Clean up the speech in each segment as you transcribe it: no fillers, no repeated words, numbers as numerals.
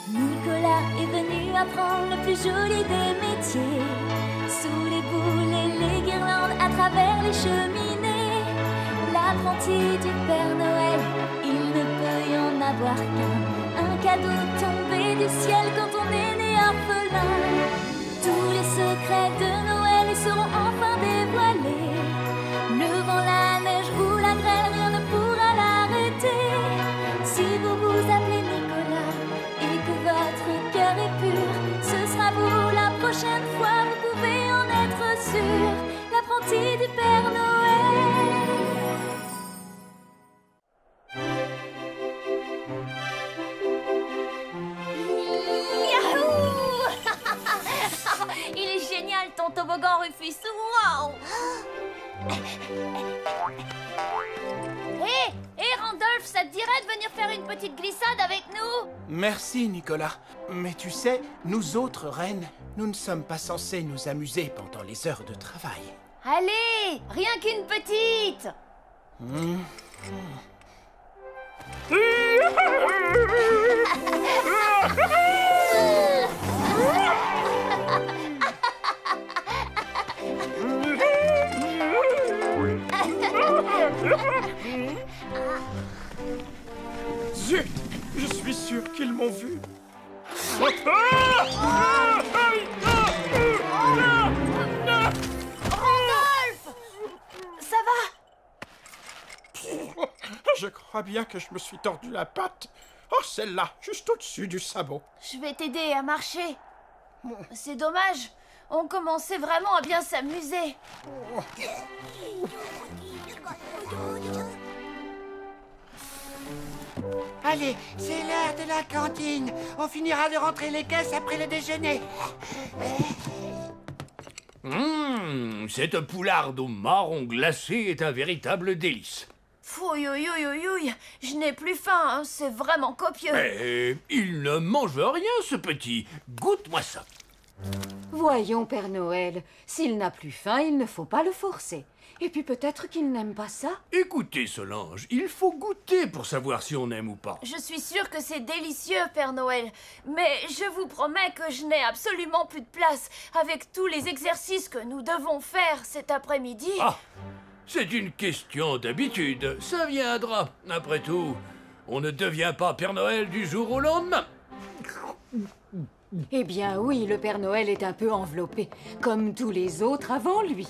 Nicolas est venu apprendre le plus joli des métiers. Sous les boules et les guirlandes, à travers les cheminées. L'apprenti du Père Noël, il ne peut y en avoir qu'un. Un cadeau tombé du ciel quand on est né orphelin. Tous les secrets de Noël seront enfin dévoilés. Le vent, la neige ou la grêle, rien ne pourra l'arrêter. Si vous vous appelez Nicolas et que votre cœur est pur, ce sera vous la prochaine fois, vous pouvez en être sûr. L'apprenti du Père Noël. Il est génial ton toboggan, Rufus. Waouh! Hé, Randolph, ça te dirait de venir faire une petite glissade avec nous? Merci, Nicolas. Mais tu sais, nous autres reines, nous ne sommes pas censés nous amuser pendant les heures de travail. Allez, rien qu'une petite. Zut! Je suis sûr qu'ils m'ont vu. Randolph! Ça va? Je crois bien que je me suis tordu la patte. Oh, celle-là, juste au-dessus du sabot. Je vais t'aider à marcher. C'est dommage. On commençait vraiment à bien s'amuser. Allez, c'est l'heure de la cantine. On finira de rentrer les caisses après le déjeuner. Cette poularde au marron glacé est un véritable délice. Fouille, je n'ai plus faim, hein. C'est vraiment copieux. Mais il ne mange rien, ce petit. Goûte-moi ça. Voyons, Père Noël, s'il n'a plus faim, il ne faut pas le forcer. Et puis peut-être qu'il n'aime pas ça. Écoutez, Solange, il faut goûter pour savoir si on aime ou pas. Je suis sûre que c'est délicieux, Père Noël. Mais je vous promets que je n'ai absolument plus de place avec tous les exercices que nous devons faire cet après-midi. Ah, c'est une question d'habitude. Ça viendra. Après tout, on ne devient pas Père Noël du jour au lendemain. Eh bien oui, le Père Noël est un peu enveloppé, comme tous les autres avant lui.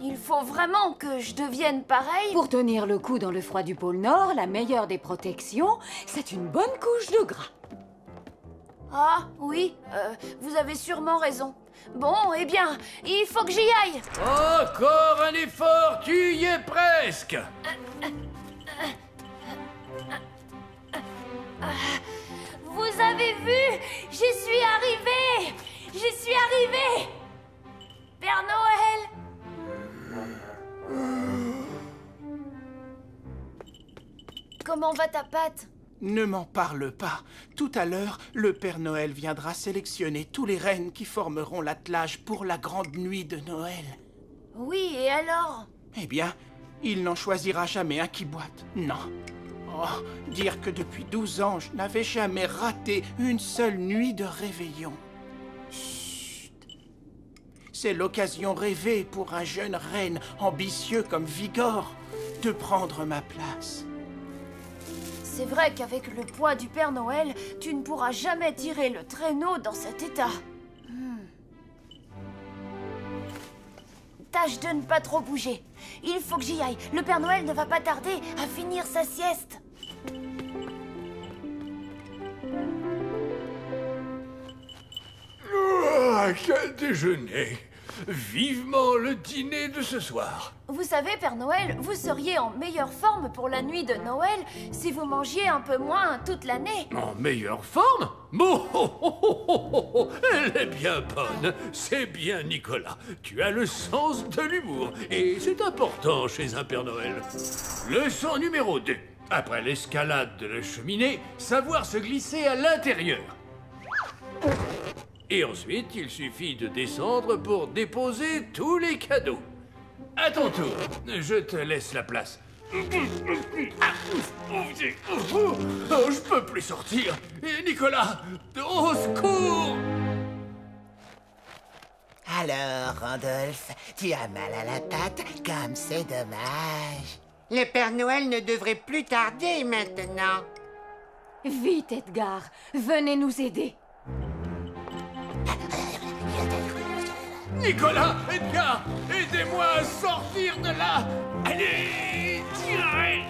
Il faut vraiment que je devienne pareil. Pour tenir le coup dans le froid du pôle Nord, la meilleure des protections, c'est une bonne couche de gras. Ah, oui, vous avez sûrement raison. Bon, eh bien, il faut que j'y aille. Encore un effort, tu y es presque. Vous avez vu? J'y suis arrivée. J'y suis arrivée. Père Noël. Comment va ta patte? Ne m'en parle pas. Tout à l'heure, le Père Noël viendra sélectionner tous les rennes qui formeront l'attelage pour la grande nuit de Noël. Oui, et alors? Eh bien, il n'en choisira jamais un qui boite. Non. Oh, dire que depuis 12 ans, je n'avais jamais raté une seule nuit de réveillon. Chut. C'est l'occasion rêvée pour un jeune renne ambitieux comme Vigor de prendre ma place. C'est vrai qu'avec le poids du Père Noël, tu ne pourras jamais tirer le traîneau dans cet état. Tâche de ne pas trop bouger. Il faut que j'y aille. Le Père Noël ne va pas tarder à finir sa sieste. Quel déjeuner! Vivement le dîner de ce soir. Vous savez, Père Noël, vous seriez en meilleure forme pour la nuit de Noël si vous mangiez un peu moins toute l'année. En meilleure forme? Oh, oh, oh, oh, oh, oh, elle est bien bonne. C'est bien, Nicolas. Tu as le sens de l'humour. Et c'est important chez un Père Noël. Leçon numéro 2. Après l'escalade de la cheminée, savoir se glisser à l'intérieur. Et ensuite, il suffit de descendre pour déposer tous les cadeaux. À ton tour, je te laisse la place. plus sortir. Et Nicolas, au secours! Alors, Randolph, tu as mal à la patte, comme c'est dommage. Le Père Noël ne devrait plus tarder maintenant. Vite, Edgar, venez nous aider. Nicolas, Edgar, aidez-moi à sortir de là. Allez, tirez.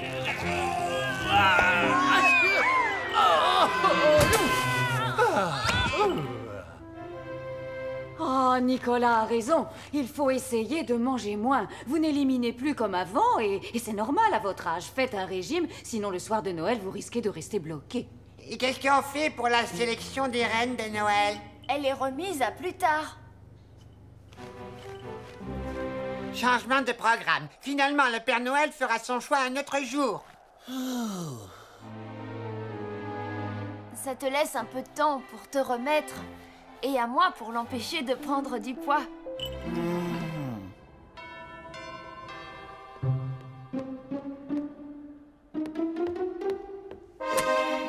Oh, Nicolas a raison. Il faut essayer de manger moins. Vous n'éliminez plus comme avant et c'est normal à votre âge. Faites un régime, sinon le soir de Noël, vous risquez de rester bloqué. Et qu'est-ce qu'on fait pour la sélection des reines de Noël? Elle est remise à plus tard. Changement de programme. Finalement, le Père Noël fera son choix un autre jour. Ça te laisse un peu de temps pour te remettre. Et à moi pour l'empêcher de prendre du poids.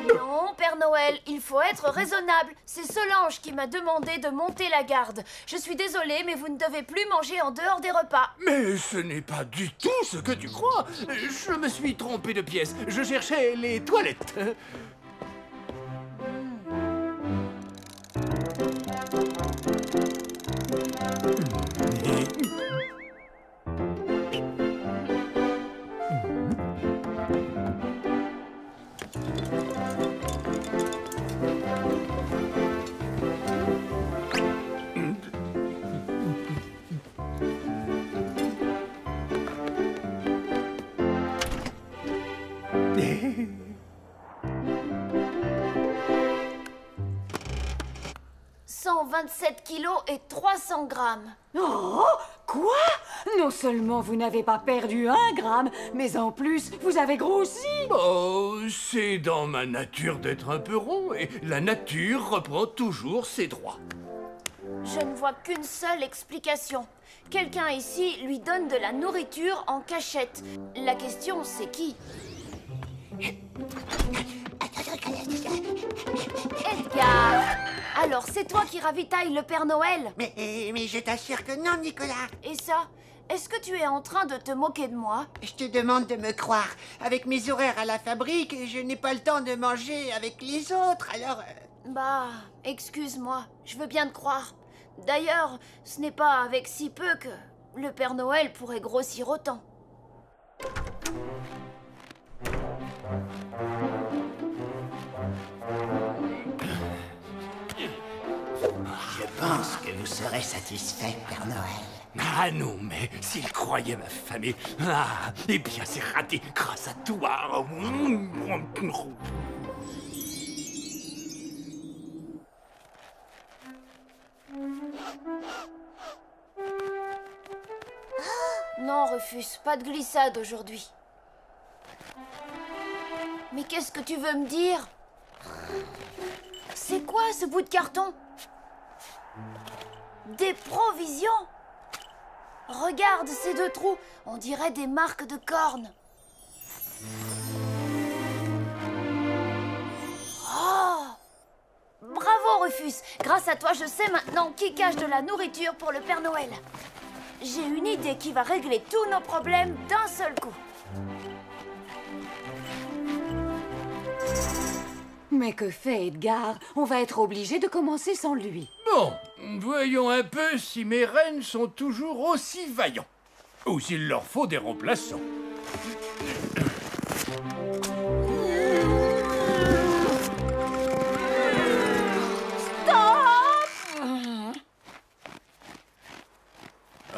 Non, Père Noël, il faut être raisonnable. C'est Solange qui m'a demandé de monter la garde. Je suis désolée, mais vous ne devez plus manger en dehors des repas. Mais ce n'est pas du tout ce que tu crois. Je me suis trompé de pièce. Je cherchais les toilettes. ...127 kilos et 300 grammes. Oh, quoi? Non seulement vous n'avez pas perdu 1 gramme, mais en plus, vous avez grossi. Oh, c'est dans ma nature d'être un peu rond et la nature reprend toujours ses droits. Je ne vois qu'une seule explication. Quelqu'un ici lui donne de la nourriture en cachette. La question, c'est qui? Edgar! Alors, c'est toi qui ravitaille le Père Noël? Mais je t'assure que non, Nicolas. Et ça? Est-ce que tu es en train de te moquer de moi? Je te demande de me croire. Avec mes horaires à la fabrique, je n'ai pas le temps de manger avec les autres, alors... Bah, excuse-moi, je veux bien te croire. D'ailleurs, ce n'est pas avec si peu que le Père Noël pourrait grossir autant. Je pense que vous serez satisfait, Père Noël. Ah non, mais s'il croyait m'affamer... Ah, eh bien c'est raté grâce à toi. Non, Rufus, pas de glissade aujourd'hui. Mais qu'est-ce que tu veux me dire? C'est quoi ce bout de carton? Des provisions? Regarde ces 2 trous, on dirait des marques de cornes. Oh! Bravo Rufus, grâce à toi je sais maintenant qui cache de la nourriture pour le Père Noël. J'ai une idée qui va régler tous nos problèmes d'un seul coup. Mais que fait Edgar? On va être obligé de commencer sans lui. Bon, voyons un peu si mes rennes sont toujours aussi vaillants. Ou s'il leur faut des remplaçants.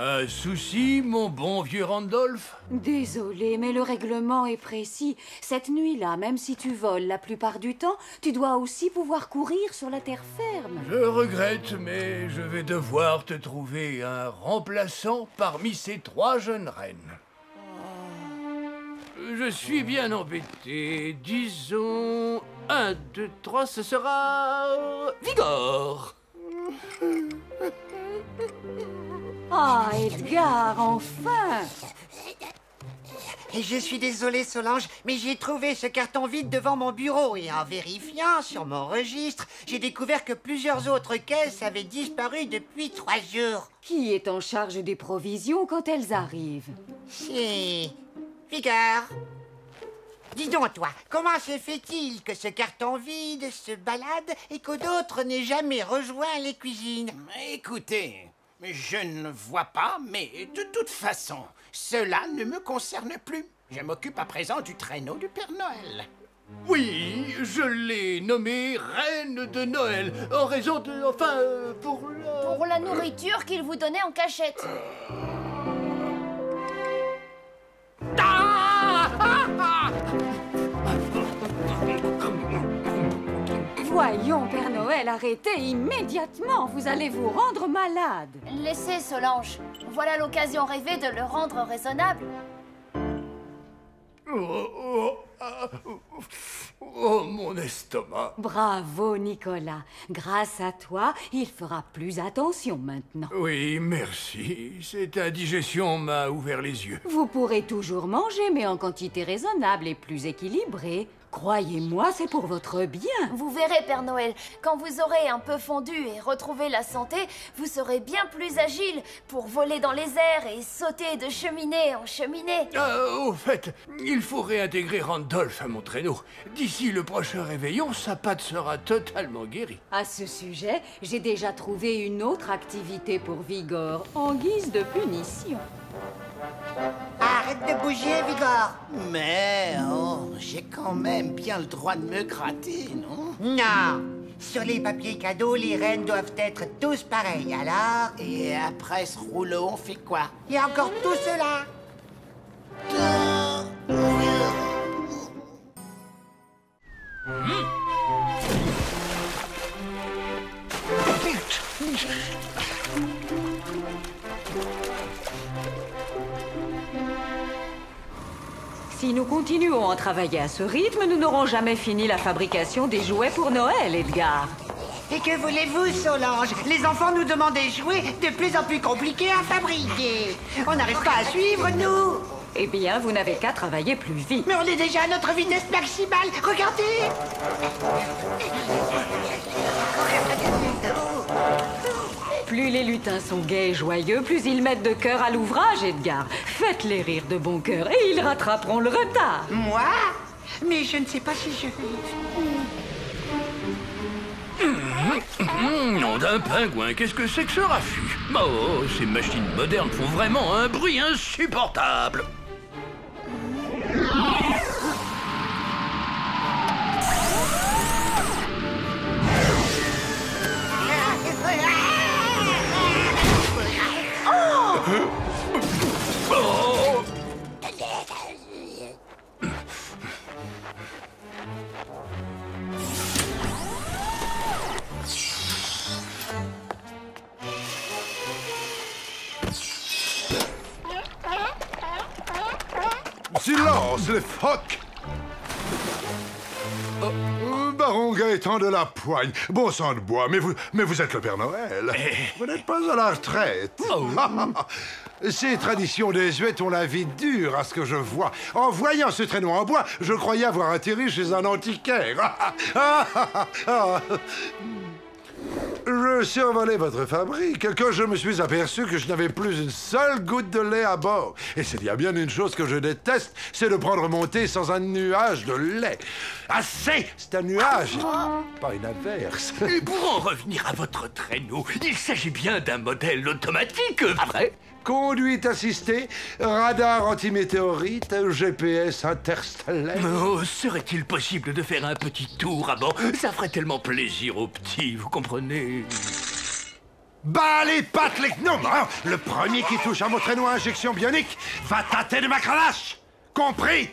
Un souci, mon bon vieux Randolph? Désolé, mais le règlement est précis. Cette nuit-là, même si tu voles la plupart du temps, tu dois aussi pouvoir courir sur la terre ferme. Je regrette, mais je vais devoir te trouver un remplaçant parmi ces 3 jeunes reines. Je suis bien embêté. Disons... 1, 2, 3, ce sera... Vigor. Ah, Edgar, enfin! Et je suis désolé, Solange, mais j'ai trouvé ce carton vide devant mon bureau. Et en vérifiant sur mon registre, j'ai découvert que plusieurs autres caisses avaient disparu depuis 3 jours. Qui est en charge des provisions quand elles arrivent? C'est... Vigor. Dis donc, toi, comment se fait-il que ce carton vide se balade et que d'autres n'aient jamais rejoint les cuisines? Écoutez, je ne vois pas, mais de toute façon, cela ne me concerne plus. Je m'occupe à présent du traîneau du Père Noël. Oui, je l'ai nommée Reine de Noël, en raison de... enfin, Pour la nourriture qu'il vous donnait en cachette. Voyons, Père Noël, arrêtez immédiatement. Vous allez vous rendre malade. Laissez, Solange. Voilà l'occasion rêvée de le rendre raisonnable. Oh, mon estomac. Bravo, Nicolas. Grâce à toi, il fera plus attention maintenant. Oui, merci. Cette indigestion m'a ouvert les yeux. Vous pourrez toujours manger, mais en quantité raisonnable et plus équilibrée. Croyez-moi, c'est pour votre bien. Vous verrez, Père Noël, quand vous aurez un peu fondu et retrouvé la santé, vous serez bien plus agile pour voler dans les airs et sauter de cheminée en cheminée. Au fait, il faut réintégrer Randolph à mon traîneau. D'ici le prochain réveillon, sa patte sera totalement guérie. À ce sujet, j'ai déjà trouvé une autre activité pour Vigor, en guise de punition. Arrête de bouger, Vigor. Mais, j'ai quand même bien le droit de me gratter, non? Non. Sur les papiers cadeaux, les reines doivent être tous pareils, alors... Et après ce rouleau, on fait quoi? Il y a encore tout cela. Si nous continuons à travailler à ce rythme, nous n'aurons jamais fini la fabrication des jouets pour Noël, Edgar. Et que voulez-vous, Solange? Les enfants nous demandent des jouets de plus en plus compliqués à fabriquer. On n'arrive pas à suivre, nous. Eh bien, vous n'avez qu'à travailler plus vite. Mais on est déjà à notre vitesse maximale. Regardez. Plus les lutins sont gais et joyeux, plus ils mettent de cœur à l'ouvrage, Edgar. Faites-les rire de bon cœur et ils rattraperont le retard. Moi? Mais je ne sais pas si je... Nom d'un pingouin, qu'est-ce que c'est que ce raffut? Oh, ces machines modernes font vraiment un bruit insupportable. Oh! Silence, les phoques! Baron Gaëtan de la Poigne, bon sang de bois, mais vous êtes le Père Noël. Vous n'êtes pas à la retraite. Ces traditions désuètes ont la vie dure, à ce que je vois. En voyant ce traîneau en bois, je croyais avoir atterri chez un antiquaire. Je survolais votre fabrique quand je me suis aperçu que je n'avais plus une seule goutte de lait à bord. Et s'il y a bien une chose que je déteste, c'est de prendre mon thé sans un nuage de lait. Assez! C'est un nuage, pas une averse. Et pour en revenir à votre traîneau, il s'agit bien d'un modèle automatique, vrai? Conduite assistée, radar antimétéorite, GPS interstellaire. Oh, serait-il possible de faire un petit tour à bord? Ça ferait tellement plaisir aux petits, vous comprenez? Bas les pattes, les gnomes, hein. Le premier qui touche à mon traîneau à injection bionique va tâter de ma cravache. Compris?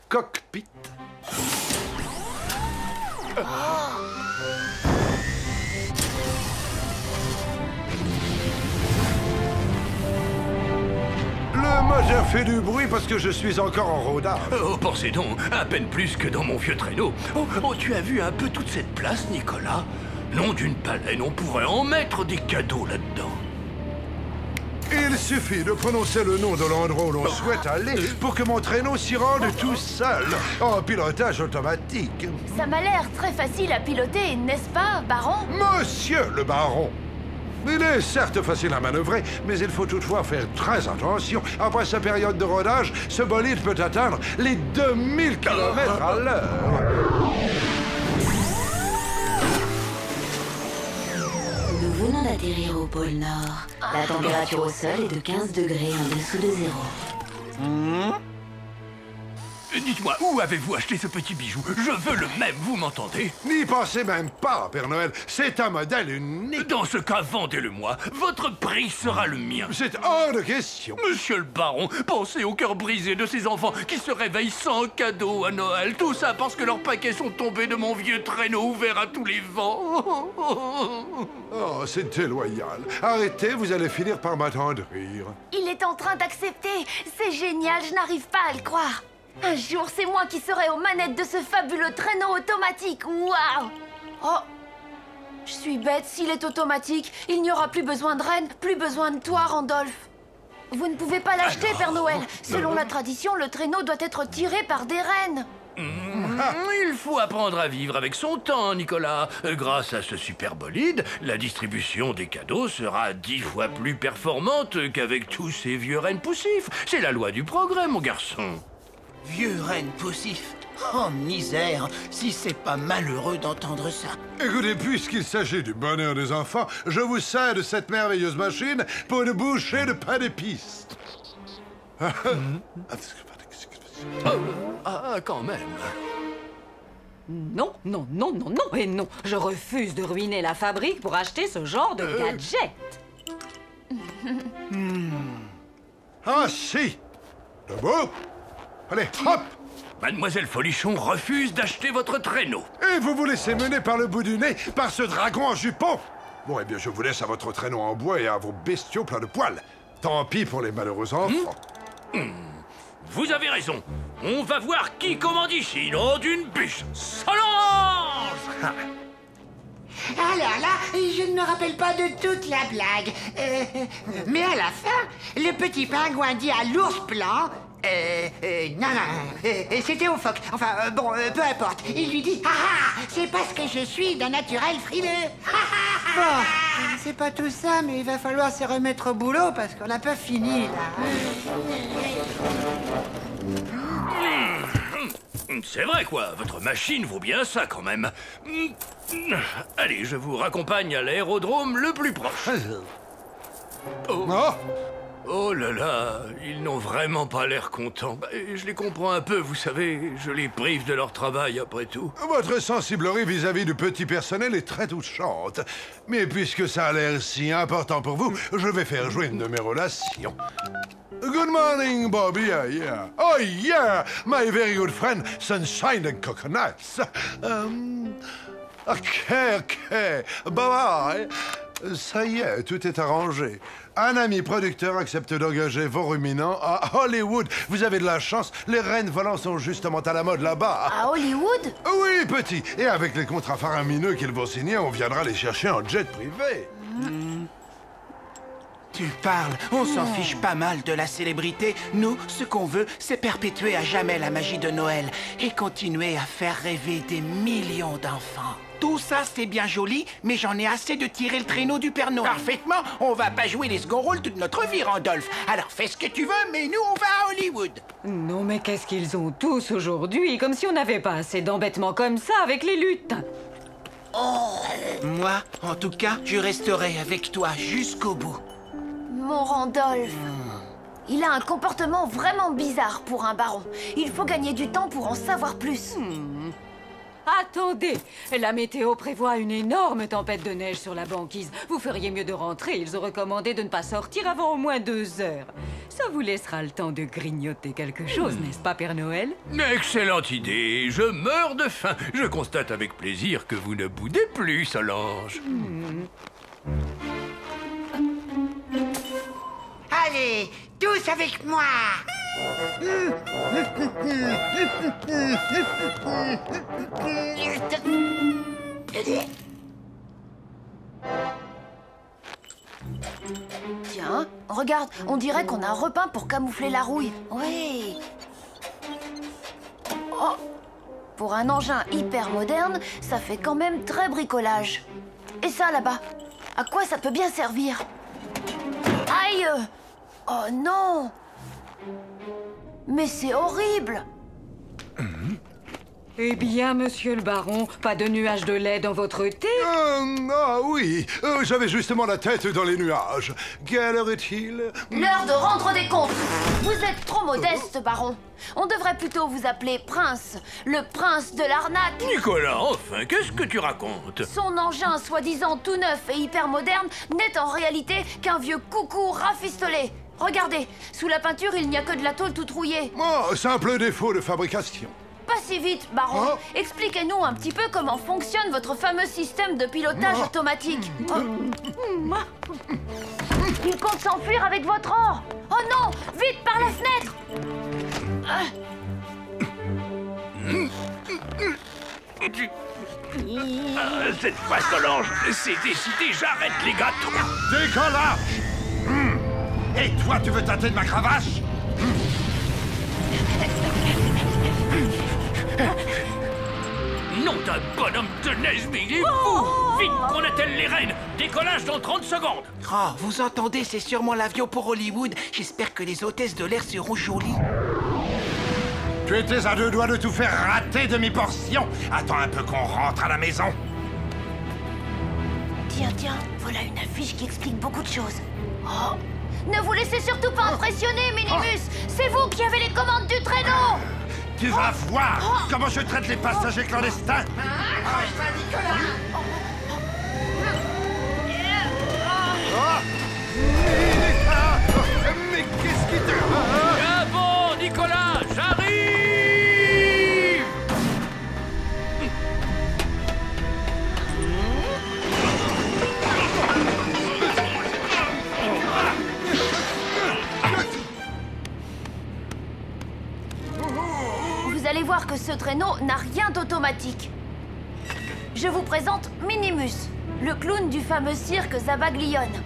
Cockpit. Le moteur fait du bruit parce que je suis encore en rodage. Oh, pensez donc, à peine plus que dans mon vieux traîneau. Oh, tu as vu un peu toute cette place, Nicolas? Nom d'une baleine, on pourrait en mettre des cadeaux là-dedans. Et Il suffit de prononcer le nom de l'endroit où l'on souhaite aller pour que mon traîneau s'y rende tout seul, en pilotage automatique. Ça m'a l'air très facile à piloter, n'est-ce pas, baron? Monsieur le baron! Il est certes facile à manœuvrer, mais il faut toutefois faire très attention. Après sa période de rodage, ce bolide peut atteindre les 2000 km à l'heure. Nous venons d'atterrir au pôle Nord. La température au sol est de 15 degrés en dessous de zéro. Dites-moi, où avez-vous acheté ce petit bijou? Je veux le même, vous m'entendez? N'y pensez même pas, Père Noël. C'est un modèle unique. Dans ce cas, vendez-le-moi. Votre prix sera le mien. C'est hors de question. Monsieur le baron, pensez au cœur brisé de ces enfants qui se réveillent sans cadeau à Noël. Tout ça parce que leurs paquets sont tombés de mon vieux traîneau ouvert à tous les vents. Oh, c'est déloyal. Arrêtez, vous allez finir par m'attendrir. Il est en train d'accepter. C'est génial, je n'arrive pas à le croire. Un jour, c'est moi qui serai aux manettes de ce fabuleux traîneau automatique. Waouh! Oh! Je suis bête, s'il est automatique, il n'y aura plus besoin de reine, plus besoin de toi, Randolph. Vous ne pouvez pas l'acheter, Père Noël. Selon la tradition, le traîneau doit être tiré par des reines. Il faut apprendre à vivre avec son temps, Nicolas. Grâce à ce super bolide, la distribution des cadeaux sera 10 fois plus performante qu'avec tous ces vieux rennes poussifs. C'est la loi du progrès, mon garçon. Vieux renne poussif. Oh, misère, si c'est pas malheureux d'entendre ça. Écoutez, puisqu'il s'agit du bonheur des enfants, je vous cède cette merveilleuse machine pour une bouchée de pain d'épices. Quand même. Non, non, non, non, non et non. Je refuse de ruiner la fabrique pour acheter ce genre de gadget. Ah si! Debout! Allez, hop! Mademoiselle Folichon refuse d'acheter votre traîneau. Et vous vous laissez mener par le bout du nez par ce dragon en jupon? Bon, eh bien, je vous laisse à votre traîneau en bois et à vos bestiaux pleins de poils. Tant pis pour les malheureux enfants. Vous avez raison. On va voir qui commande ici, nom d'une bûche. Solange! Alors là, je ne me rappelle pas de toute la blague. Mais à la fin, le petit pingouin dit à l'ours blanc... non, c'était au phoque. Enfin, bon, peu importe. Il lui dit, ah, c'est parce que je suis d'un naturel frileux. Bon, c'est pas tout ça, mais il va falloir se remettre au boulot parce qu'on n'a pas fini, là. C'est vrai, quoi. Votre machine vaut bien ça, quand même. Allez, je vous raccompagne à l'aérodrome le plus proche. Oh! Oh là là, ils n'ont vraiment pas l'air contents. Je les comprends un peu, vous savez. Je les prive de leur travail, après tout. Votre sensiblerie vis-à-vis du petit personnel est très touchante. Mais puisque ça a l'air si important pour vous, je vais faire jouer une de mes relations. Good morning, Bobby. Yeah. Oh, yeah, my very good friend, Sunshine and Coconuts. OK. Bye-bye. Ça y est, tout est arrangé. Un ami producteur accepte d'engager vos ruminants à Hollywood. Vous avez de la chance, les rennes volantes sont justement à la mode là-bas. À Hollywood? Oui, petit. Et avec les contrats faramineux qu'ils vont signer, on viendra les chercher en jet privé. Tu parles, on s'en fiche pas mal de la célébrité. Nous, ce qu'on veut, c'est perpétuer à jamais la magie de Noël et continuer à faire rêver des millions d'enfants. Tout ça, c'est bien joli, mais j'en ai assez de tirer le traîneau du Père Noël. Parfaitement, on va pas jouer les second rôles toute notre vie, Randolph. Alors fais ce que tu veux, mais nous, on va à Hollywood. Non, mais qu'est-ce qu'ils ont tous aujourd'hui? Comme si on n'avait pas assez d'embêtements comme ça avec les lutins. Moi, en tout cas, je resterai avec toi jusqu'au bout. Mon Randolph. Il a un comportement vraiment bizarre pour un baron. Il faut gagner du temps pour en savoir plus. Attendez, la météo prévoit une énorme tempête de neige sur la banquise. Vous feriez mieux de rentrer. Ils ont recommandé de ne pas sortir avant au moins 2 heures. Ça vous laissera le temps de grignoter quelque chose, n'est-ce pas, Père Noël? Excellente idée. Je meurs de faim. Je constate avec plaisir que vous ne boudez plus, Solange. Allez, tous avec moi. Tiens, Regarde, on dirait qu'on a repeint pour camoufler la rouille. Oui. Oh. Pour un engin hyper moderne, ça fait quand même très bricolage. Et ça, là-bas, à quoi ça peut bien servir? Aïe! Oh non! Mais c'est horrible! Eh bien, monsieur le baron, pas de nuages de lait dans votre thé? Ah oui, j'avais justement la tête dans les nuages. Quelle heure est-il? L'heure de rendre des comptes! Vous êtes trop modeste, baron. On devrait plutôt vous appeler Prince. Le prince de l'arnaque. Nicolas, enfin, qu'est-ce que tu racontes? Son engin, soi-disant tout neuf et hyper moderne, n'est en réalité qu'un vieux coucou rafistolé. Regardez, sous la peinture, il n'y a que de la tôle toute rouillée. Oh, simple défaut de fabrication. Pas si vite, baron. Oh. Expliquez-nous un petit peu comment fonctionne votre fameux système de pilotage automatique. Oh. Il compte s'enfuir avec votre or. Oh non, vite par la fenêtre. Cette fois, Solange, c'est décidé, j'arrête les gâteaux. Décollage! Et toi, tu veux tâter de ma cravache? Nom d'un bonhomme de neige, mais il est fou! Vite, qu'on attelle les reines! Décollage dans 30 secondes! Oh, vous entendez, c'est sûrement l'avion pour Hollywood. J'espère que les hôtesses de l'air seront jolies. Tu étais à 2 doigts de tout faire rater demi-portion. Attends un peu qu'on rentre à la maison. Tiens, voilà une affiche qui explique beaucoup de choses. Oh. Ne vous laissez surtout pas impressionner, Minimus. C'est vous qui avez les commandes du traîneau. Tu vas voir comment je traite les passagers clandestins. Mais qu'est-ce qui te... Ah bon, Nicolas, j'arrive! Vous allez voir que ce traîneau n'a rien d'automatique. Je vous présente Minimus, le clown du fameux cirque Zabaglione.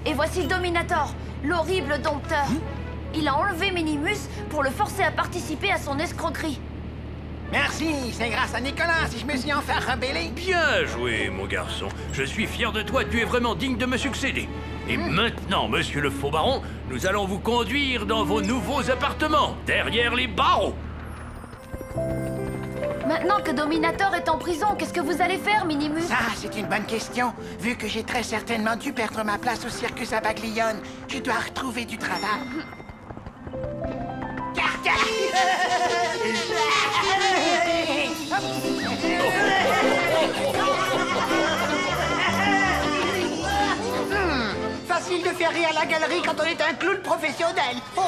Et voici Dominator, l'horrible dompteur. Il a enlevé Minimus pour le forcer à participer à son escroquerie. Merci, c'est grâce à Nicolas si je me suis enfin rebellé. Bien joué, mon garçon. Je suis fier de toi, tu es vraiment digne de me succéder. Et maintenant, monsieur le faux baron, nous allons vous conduire dans vos nouveaux appartements, derrière les barreaux. Maintenant que Dominator est en prison, qu'est-ce que vous allez faire, Minimus? Ça, c'est une bonne question. Vu que j'ai très certainement dû perdre ma place au cirque Zabaglione, je dois retrouver du travail. Facile de faire rire à la galerie quand on est un clown professionnel. Oh.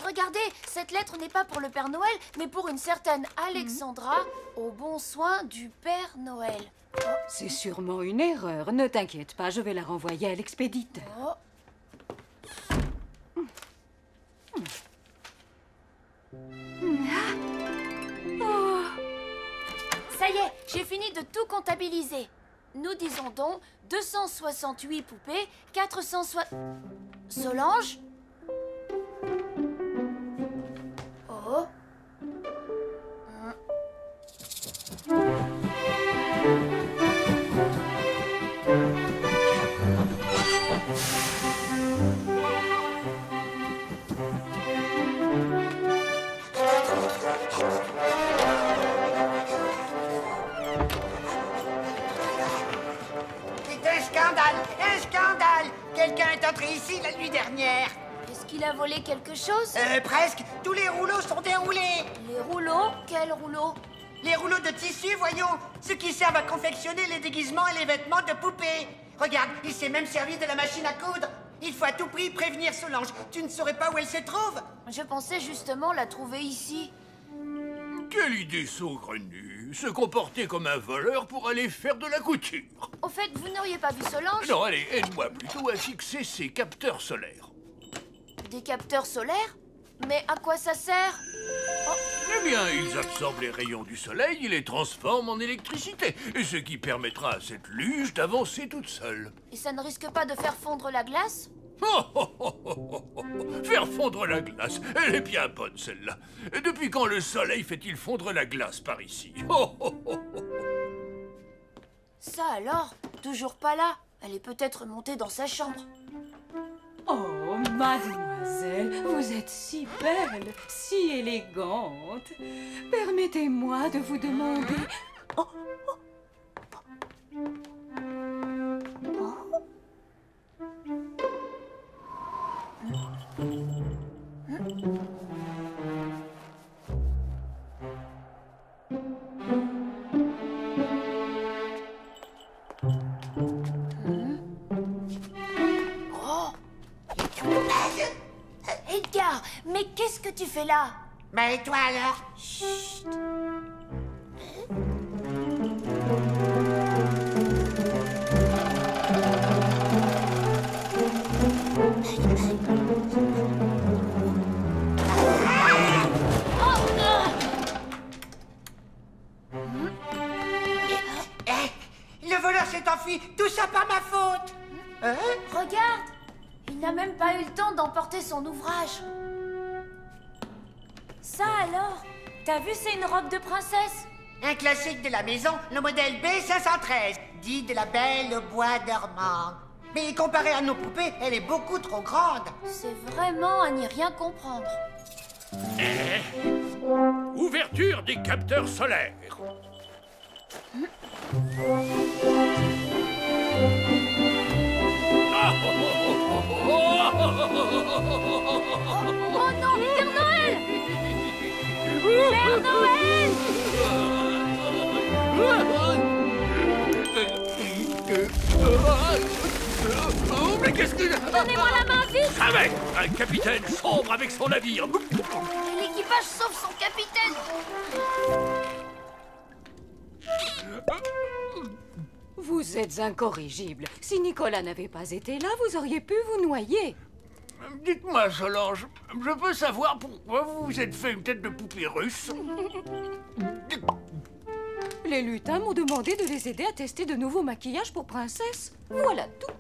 Regardez, cette lettre n'est pas pour le Père Noël, mais pour une certaine Alexandra, au bon soin du Père Noël. Oh. C'est sûrement une erreur. Ne t'inquiète pas, je vais la renvoyer à l'expéditeur. Oh. Oh. Ça y est, j'ai fini de tout comptabiliser. Nous disons donc 268 poupées, 460... Solange? Oh. C'est un scandale! Un scandale! Quelqu'un est entré ici la nuit dernière. Est-ce qu'il a volé quelque chose? Presque. Tous les rouleaux sont déroulés. Les rouleaux? Quels rouleaux? Les rouleaux de tissu, voyons. Ceux qui servent à confectionner les déguisements et les vêtements de poupées. Regarde, il s'est même servi de la machine à coudre. Il faut à tout prix prévenir Solange. Tu ne saurais pas où elle se trouve? Je pensais justement la trouver ici. Quelle idée saugrenue! Se comporter comme un voleur pour aller faire de la couture. Au fait, vous n'auriez pas vu Solange? Non, allez, aide-moi plutôt à fixer ces capteurs solaires. Des capteurs solaires? Mais à quoi ça sert? Eh bien, ils absorbent les rayons du soleil et les transforment en électricité, ce qui permettra à cette luge d'avancer toute seule. Et ça ne risque pas de faire fondre la glace? Faire fondre la glace, elle est bien bonne celle-là. Depuis quand le soleil fait-il fondre la glace par ici? Ça alors? Toujours pas là? Elle est peut-être montée dans sa chambre. Oh, mademoiselle, vous êtes si belle, si élégante. Permettez-moi de vous demander... Oh, Edgar, mais qu'est-ce que tu fais là? Bah et toi alors? Chut. Le voleur s'est enfui, tout ça par ma faute. Hein? Regarde! Il n'a même pas eu le temps d'emporter son ouvrage. Ça alors? T'as vu, c'est une robe de princesse? Un classique de la maison, le modèle B513, dit de la Belle au bois dormant. Mais comparé à nos poupées, elle est beaucoup trop grande. C'est vraiment à n'y rien comprendre. Ouverture des capteurs solaires. Oh non, Père Noël! Père Noël! Mais qu'est-ce que... Donnez-moi la main, vite! Avec un capitaine sombre avec son navire. Et l'équipage sauve son capitaine! vous êtes incorrigible. Si Nicolas n'avait pas été là, vous auriez pu vous noyer. Dites-moi, Solange, je peux savoir pourquoi vous vous êtes fait une tête de poupée russe? Les lutins m'ont demandé de les aider à tester de nouveaux maquillages pour princesse. Voilà tout.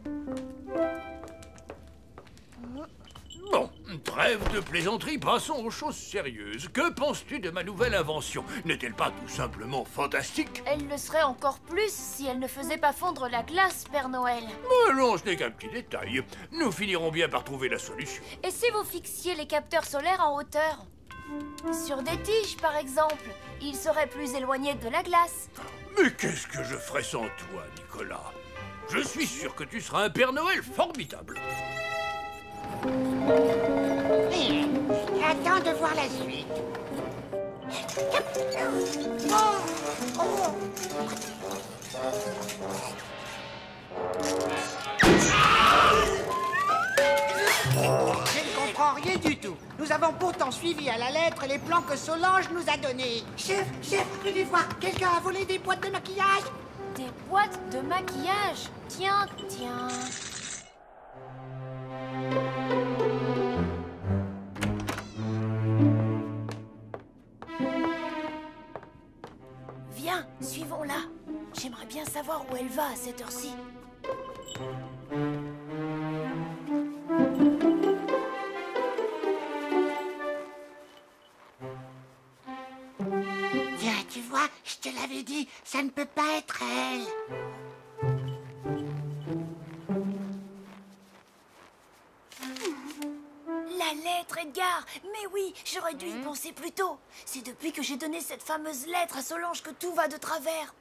Bon, trêve de plaisanterie, passons aux choses sérieuses. Que penses-tu de ma nouvelle invention? N'est-elle pas tout simplement fantastique? Elle le serait encore plus si elle ne faisait pas fondre la glace, Père Noël. Non, ce n'est qu'un petit détail. Nous finirons bien par trouver la solution. Et si vous fixiez les capteurs solaires en hauteur? Sur des tiges, par exemple. Ils seraient plus éloignés de la glace. Mais qu'est-ce que je ferais sans toi, Nicolas? Je suis sûr que tu seras un Père Noël formidable. Attends de voir la suite. Je ne comprends rien du tout. Nous avons pourtant suivi à la lettre les plans que Solange nous a donnés. Chef, venez voir, quelqu'un a volé des boîtes de maquillage. Des boîtes de maquillage? Tiens. Viens, suivons-la. J'aimerais bien savoir où elle va à cette heure-ci. Tiens, tu vois, je te l'avais dit, ça ne peut pas être elle. La lettre, Edgar! Mais oui, j'aurais dû y penser plus tôt. C'est depuis que j'ai donné cette fameuse lettre à Solange que tout va de travers.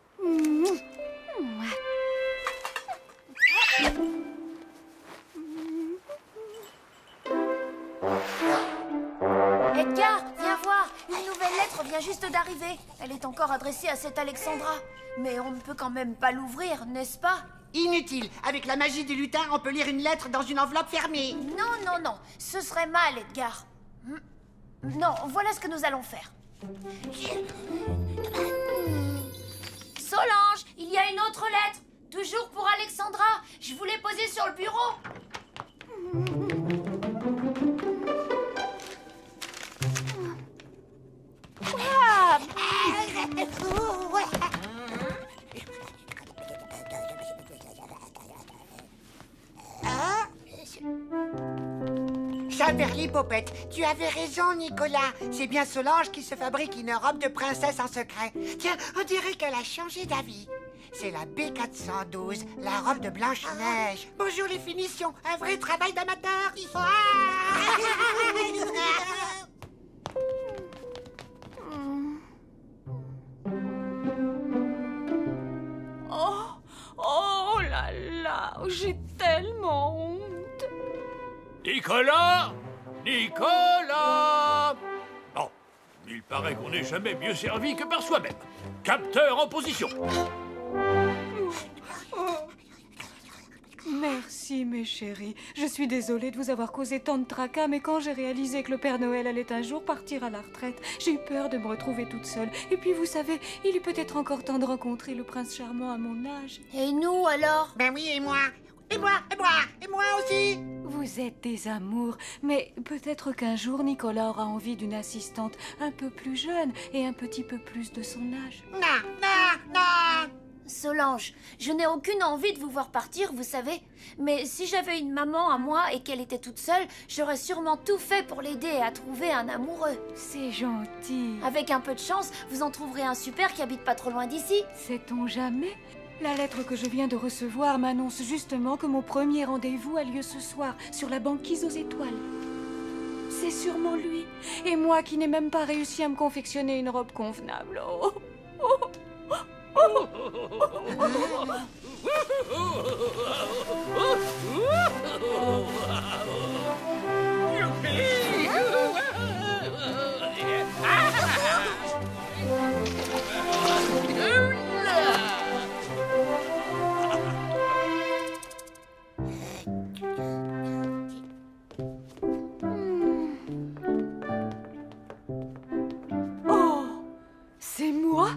Edgar, viens voir. Une nouvelle lettre vient juste d'arriver. Elle est encore adressée à cette Alexandra. Mais on ne peut quand même pas l'ouvrir, n'est-ce pas? Inutile. Avec la magie du lutin, on peut lire une lettre dans une enveloppe fermée. Non. Ce serait mal, Edgar. Non, voilà ce que nous allons faire. Solange, il y a une autre lettre. Toujours pour Alexandra. Je vous l'ai posée sur le bureau. Chamberly Popette, tu avais raison, Nicolas. C'est bien Solange qui se fabrique une robe de princesse en secret. Tiens, on dirait qu'elle a changé d'avis. C'est la B412, la robe de Blanche-Neige. Bonjour les finitions, un vrai travail d'amateur. Oh là là, j'ai tellement honte. Nicolas! Nicolas! Bon, il paraît qu'on n'est jamais mieux servi que par soi-même. Capteur en position. Merci, mes chéris. Je suis désolée de vous avoir causé tant de tracas, mais quand j'ai réalisé que le Père Noël allait un jour partir à la retraite, j'ai eu peur de me retrouver toute seule. Et puis, vous savez, il est peut-être encore temps de rencontrer le prince charmant à mon âge. Et nous, alors? Ben oui, et moi? Et moi? Et moi? Et moi aussi? Vous êtes des amours, mais peut-être qu'un jour, Nicolas aura envie d'une assistante un peu plus jeune et un petit peu plus de son âge. Non, non, non! Solange, je n'ai aucune envie de vous voir partir, vous savez. Mais si j'avais une maman à moi et qu'elle était toute seule, j'aurais sûrement tout fait pour l'aider à trouver un amoureux. C'est gentil. Avec un peu de chance, vous en trouverez un super qui habite pas trop loin d'ici. Sait-on jamais? La lettre que je viens de recevoir m'annonce justement que mon premier rendez-vous a lieu ce soir, sur la banquise aux étoiles. C'est sûrement lui. Et moi qui n'ai même pas réussi à me confectionner une robe convenable. Oh, oh. C'est moi?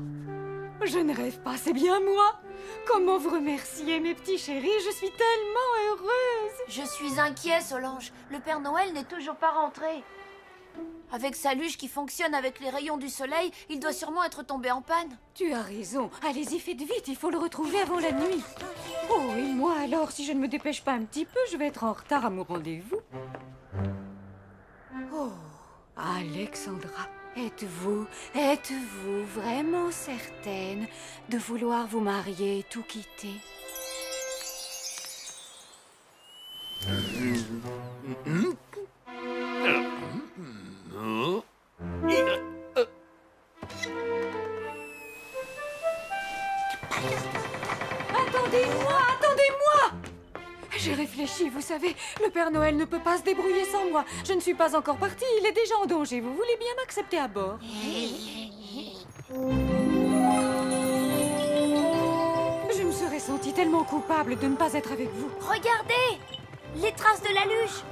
Je ne rêve pas, c'est bien moi. Comment vous remercier, mes petits chéris? Je suis tellement heureuse. Je suis inquiet, Solange. Le Père Noël n'est toujours pas rentré. Avec sa luge qui fonctionne avec les rayons du soleil, il doit sûrement être tombé en panne. Tu as raison. Allez-y, faites vite, il faut le retrouver avant la nuit. Oh, et moi alors, si je ne me dépêche pas un petit peu, je vais être en retard à mon rendez-vous. Oh, Alexandra, êtes-vous vraiment certaine de vouloir vous marier et tout quitter? Attendez-moi, attendez-moi! J'ai réfléchi, vous savez, le Père Noël ne peut pas se débrouiller sans moi. Je ne suis pas encore partie, il est déjà en danger. Vous voulez bien m'accepter à bord? Je me serais sentie tellement coupable de ne pas être avec vous. Regardez! Les traces de la luge!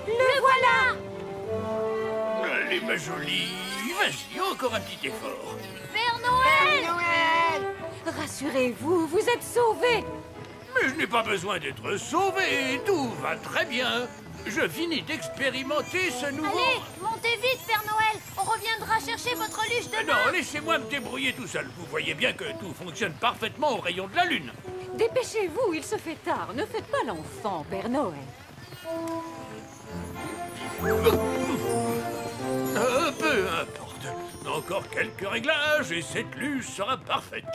Le voilà! Allez, ma jolie, vas-y, encore un petit effort. Père Noël! Père Noël! Rassurez-vous, vous êtes sauvés. Mais je n'ai pas besoin d'être sauvé, tout va très bien. Je finis d'expérimenter ce nouveau... Allez, montez vite, Père Noël! On reviendra chercher votre luge demain! Non, laissez-moi me débrouiller tout seul. Vous voyez bien que tout fonctionne parfaitement au rayon de la lune. Dépêchez-vous, il se fait tard. Ne faites pas l'enfant, Père Noël. Peu importe. Encore quelques réglages et cette luge sera parfaite.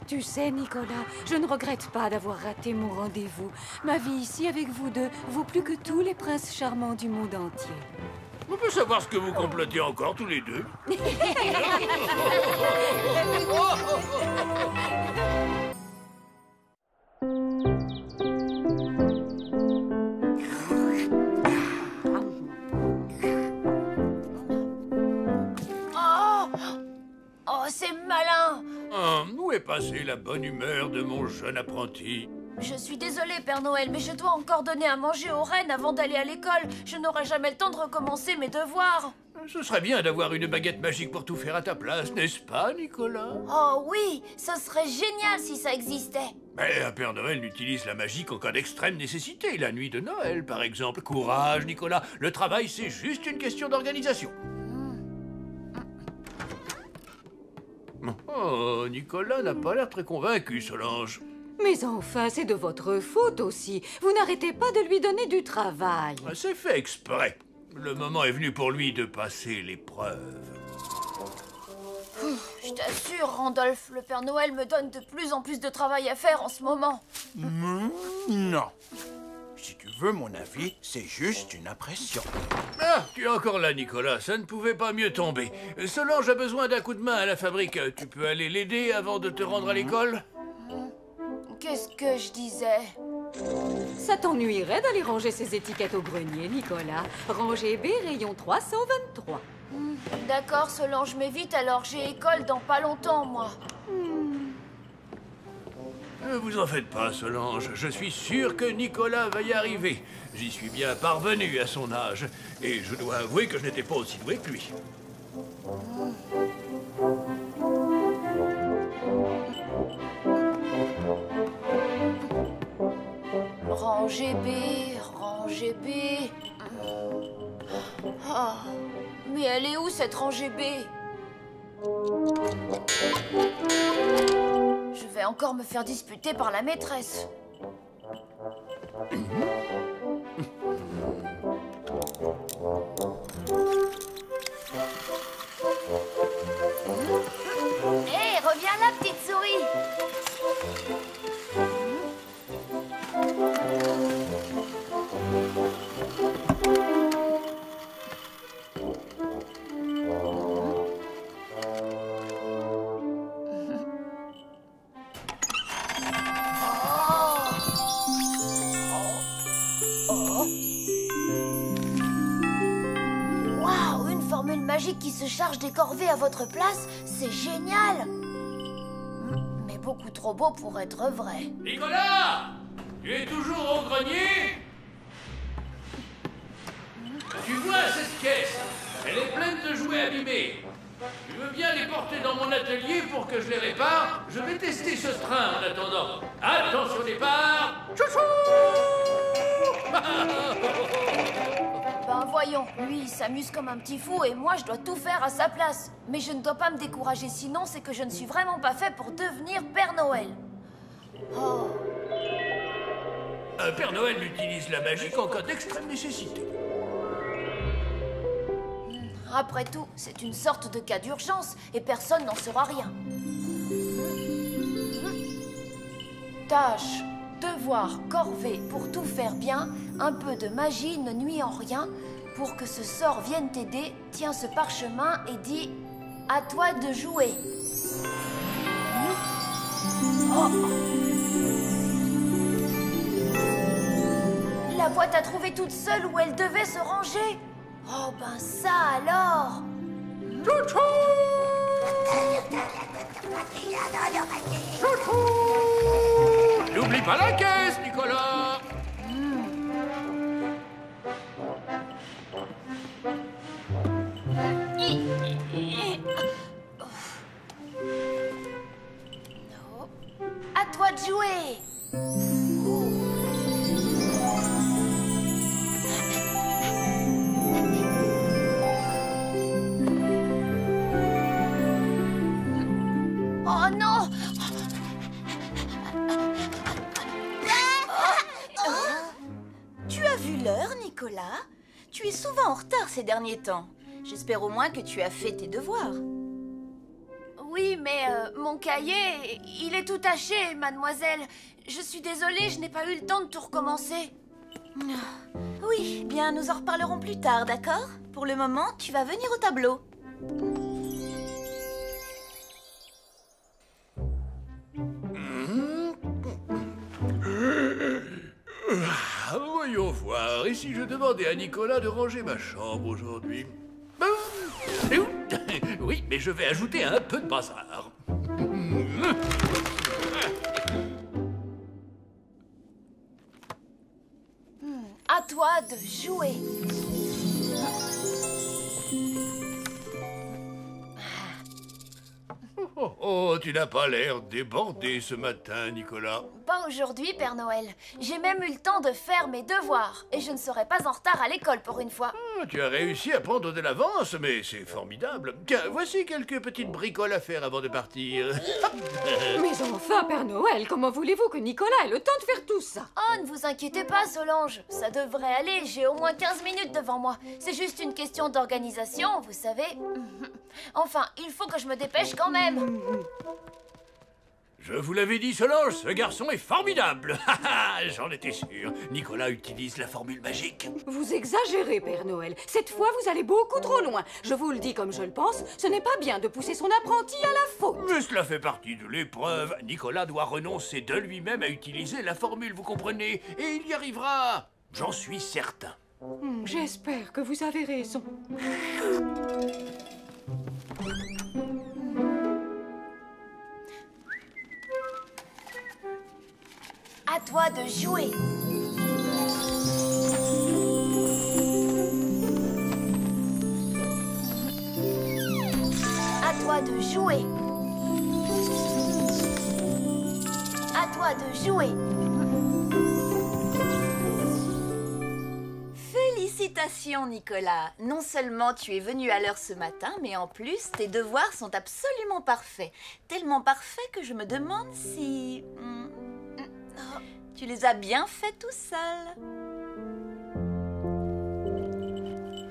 Tu sais, Nicolas, je ne regrette pas d'avoir raté mon rendez-vous. Ma vie ici avec vous deux vaut plus que tous les princes charmants du monde entier. On peut savoir ce que vous complotez encore tous les deux. Oh, c'est malin! Où est passée la bonne humeur de mon jeune apprenti? Je suis désolée, Père Noël, mais je dois encore donner à manger aux rennes avant d'aller à l'école. Je n'aurai jamais le temps de recommencer mes devoirs. Ce serait bien d'avoir une baguette magique pour tout faire à ta place, n'est-ce pas, Nicolas? Oh oui, ce serait génial si ça existait. Mais un Père Noël n'utilise la magie qu'en cas d'extrême nécessité. La nuit de Noël, par exemple. Courage, Nicolas. Le travail, c'est juste une question d'organisation. Oh, Nicolas n'a pas l'air très convaincu, Solange. Mais enfin, c'est de votre faute aussi. Vous n'arrêtez pas de lui donner du travail. C'est fait exprès. Le moment est venu pour lui de passer l'épreuve. Je t'assure, Randolph, le Père Noël me donne de plus en plus de travail à faire en ce moment. Non. Si tu veux mon avis, c'est juste une impression. Ah, tu es encore là, Nicolas. Ça ne pouvait pas mieux tomber. Solange a besoin d'un coup de main à la fabrique. Tu peux aller l'aider avant de te rendre à l'école? Qu'est-ce que je disais? Ça t'ennuierait d'aller ranger ces étiquettes au grenier, Nicolas. Rangée B, rayon 323. D'accord, Solange, mais vite alors, j'ai école dans pas longtemps, moi. Ne vous en faites pas, Solange. Je suis sûr que Nicolas va y arriver. J'y suis bien parvenu à son âge. Et je dois avouer que je n'étais pas aussi doué que lui. Rangée B, rangée B. Oh, mais elle est où cette rangée B? Je vais encore me faire disputer par la maîtresse. Hé, reviens là, petite souris. Waouh, une formule magique qui se charge des corvées à votre place, c'est génial. Mais beaucoup trop beau pour être vrai. Nicolas! Tu es toujours au grenier? Tu vois cette caisse? Elle est pleine de jouets abîmés. Tu veux bien les porter dans mon atelier pour que je les répare? Je vais tester ce train en attendant. Attention départ! Chouchou! Ben voyons, lui il s'amuse comme un petit fou et moi je dois tout faire à sa place. Mais je ne dois pas me décourager, sinon c'est que je ne suis vraiment pas fait pour devenir Père Noël. Oh. Un Père Noël utilise la magie qu'en cas d'extrême nécessité. Après tout, c'est une sorte de cas d'urgence et personne n'en saura rien. Tâche, devoir, corvée, pour tout faire bien, un peu de magie ne nuit en rien. Pour que ce sort vienne t'aider, tiens ce parchemin et dis « À toi de jouer ». Oh. La boîte a trouvé toute seule où elle devait se ranger. Oh ben ça alors. Chouchou! Chouchou! N'oublie pas la caisse, Nicolas! Non. À toi de jouer. Oh non! Tu as vu l'heure, Nicolas? Tu es souvent en retard ces derniers temps. J'espère au moins que tu as fait tes devoirs. Oui, mais mon cahier, il est tout taché, mademoiselle. Je suis désolée, je n'ai pas eu le temps de tout recommencer. Oui, bien, nous en reparlerons plus tard, d'accord? Pour le moment, tu vas venir au tableau. Voyons voir. Et si je demandais à Nicolas de ranger ma chambre aujourd'hui? Oui, mais je vais ajouter un peu de bazar. toi de jouer. Oh, tu n'as pas l'air débordé ce matin, Nicolas. Pas aujourd'hui, Père Noël. J'ai même eu le temps de faire mes devoirs. Et je ne serai pas en retard à l'école pour une fois. Tu as réussi à prendre de l'avance, mais c'est formidable. Tiens, voici quelques petites bricoles à faire avant de partir. Mais enfin, Père Noël, comment voulez-vous que Nicolas ait le temps de faire tout ça? Oh, ne vous inquiétez pas, Solange. Ça devrait aller, j'ai au moins 15 minutes devant moi. C'est juste une question d'organisation, vous savez. Enfin, il faut que je me dépêche quand même. Je vous l'avais dit, Solange, ce garçon est formidable. J'en étais sûr. Nicolas utilise la formule magique. Vous exagérez, Père Noël. Cette fois, vous allez beaucoup trop loin. Je vous le dis comme je le pense, ce n'est pas bien de pousser son apprenti à la faute. Mais cela fait partie de l'épreuve. Nicolas doit renoncer de lui-même à utiliser la formule, vous comprenez? Et il y arrivera. J'en suis certain. J'espère que vous avez raison. À toi de jouer. À toi de jouer. À toi de jouer. Félicitations, Nicolas. Non seulement tu es venu à l'heure ce matin, mais en plus, tes devoirs sont absolument parfaits. Tellement parfaits que je me demande si... tu les as bien faits tout seul.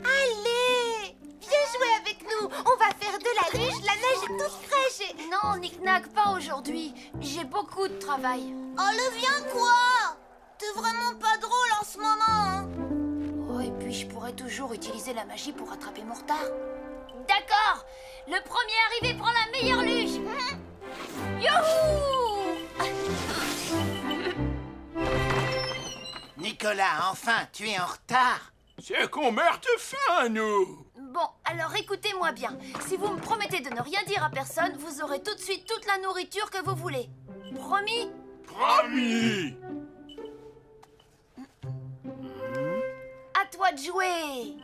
Allez, viens jouer avec nous. On va faire de la luge, la neige est toute fraîche. Non, Nick-Nack, pas aujourd'hui. J'ai beaucoup de travail. Allez, viens quoi? T'es vraiment pas drôle en ce moment, hein? Oh, et puis je pourrais toujours utiliser la magie pour rattraper mon retard. D'accord. Le premier arrivé prend la meilleure luge. Youhou! Nicolas, enfin, tu es en retard. C'est qu'on meurt de faim, nous. Bon, alors écoutez-moi bien. Si vous me promettez de ne rien dire à personne, vous aurez tout de suite toute la nourriture que vous voulez. Promis? Promis. À toi de jouer.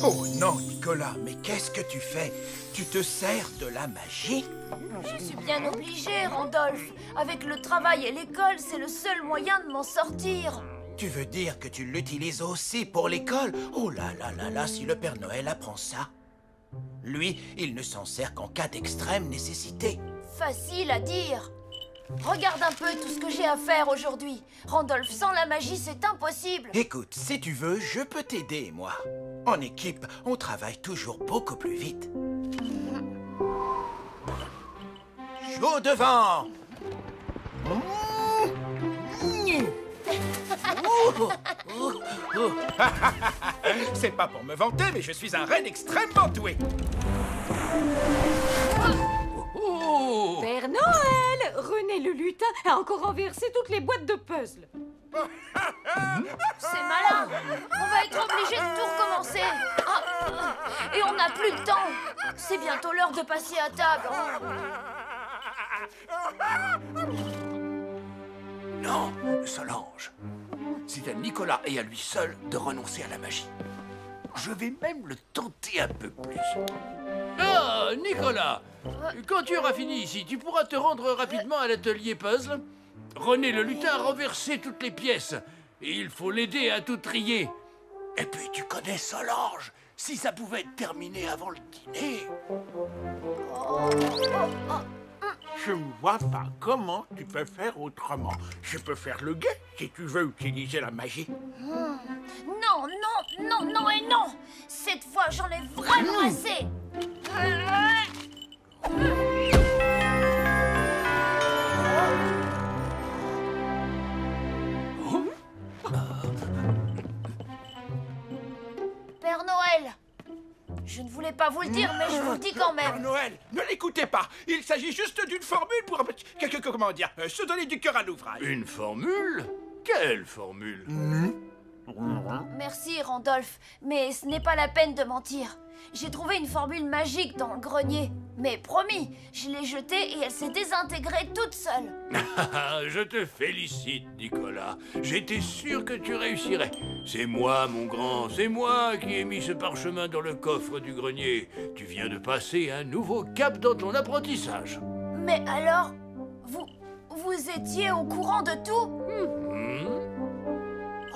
Oh non, Nicolas, mais qu'est-ce que tu fais? Tu te sers de la magie? Je suis bien obligée, Randolph. Avec le travail et l'école, c'est le seul moyen de m'en sortir. Tu veux dire que tu l'utilises aussi pour l'école? Oh là là là là, si le Père Noël apprend ça. Lui, il ne s'en sert qu'en cas d'extrême nécessité. Facile à dire. Regarde un peu tout ce que j'ai à faire aujourd'hui. Randolph, sans la magie, c'est impossible. Écoute, si tu veux, je peux t'aider, moi. En équipe, on travaille toujours beaucoup plus vite. Chaud devant. C'est pas pour me vanter, mais je suis un reine extrêmement doué. Père Noël, René le lutin a encore renversé toutes les boîtes de puzzles. C'est malin. On va être obligé de tout recommencer. Et on n'a plus le temps. C'est bientôt l'heure de passer à table. Non, Solange. C'est à Nicolas et à lui seul de renoncer à la magie. Je vais même le tenter un peu plus. Ah, Nicolas, quand tu auras fini ici, tu pourras te rendre rapidement à l'atelier puzzle. René le lutin a renversé toutes les pièces. Et il faut l'aider à tout trier. Et puis tu connais Solange. Si ça pouvait être terminé avant le dîner... Je ne vois pas comment tu peux faire autrement. Je peux faire le guet si tu veux utiliser la magie. Non, non, non, non et non. Cette fois, j'en ai vraiment assez. Père Noël, je ne voulais pas vous le dire, mais je vous le dis quand même. Père Noël, ne l'écoutez pas. Il s'agit juste d'une formule pour, comment dire, se donner du cœur à l'ouvrage. Une formule? Quelle formule? Merci, Randolph, mais ce n'est pas la peine de mentir. J'ai trouvé une formule magique dans le grenier. Mais promis, je l'ai jetée et elle s'est désintégrée toute seule. Je te félicite, Nicolas. J'étais sûr que tu réussirais. C'est moi, mon grand, c'est moi qui ai mis ce parchemin dans le coffre du grenier. Tu viens de passer un nouveau cap dans ton apprentissage. Mais alors, vous étiez au courant de tout?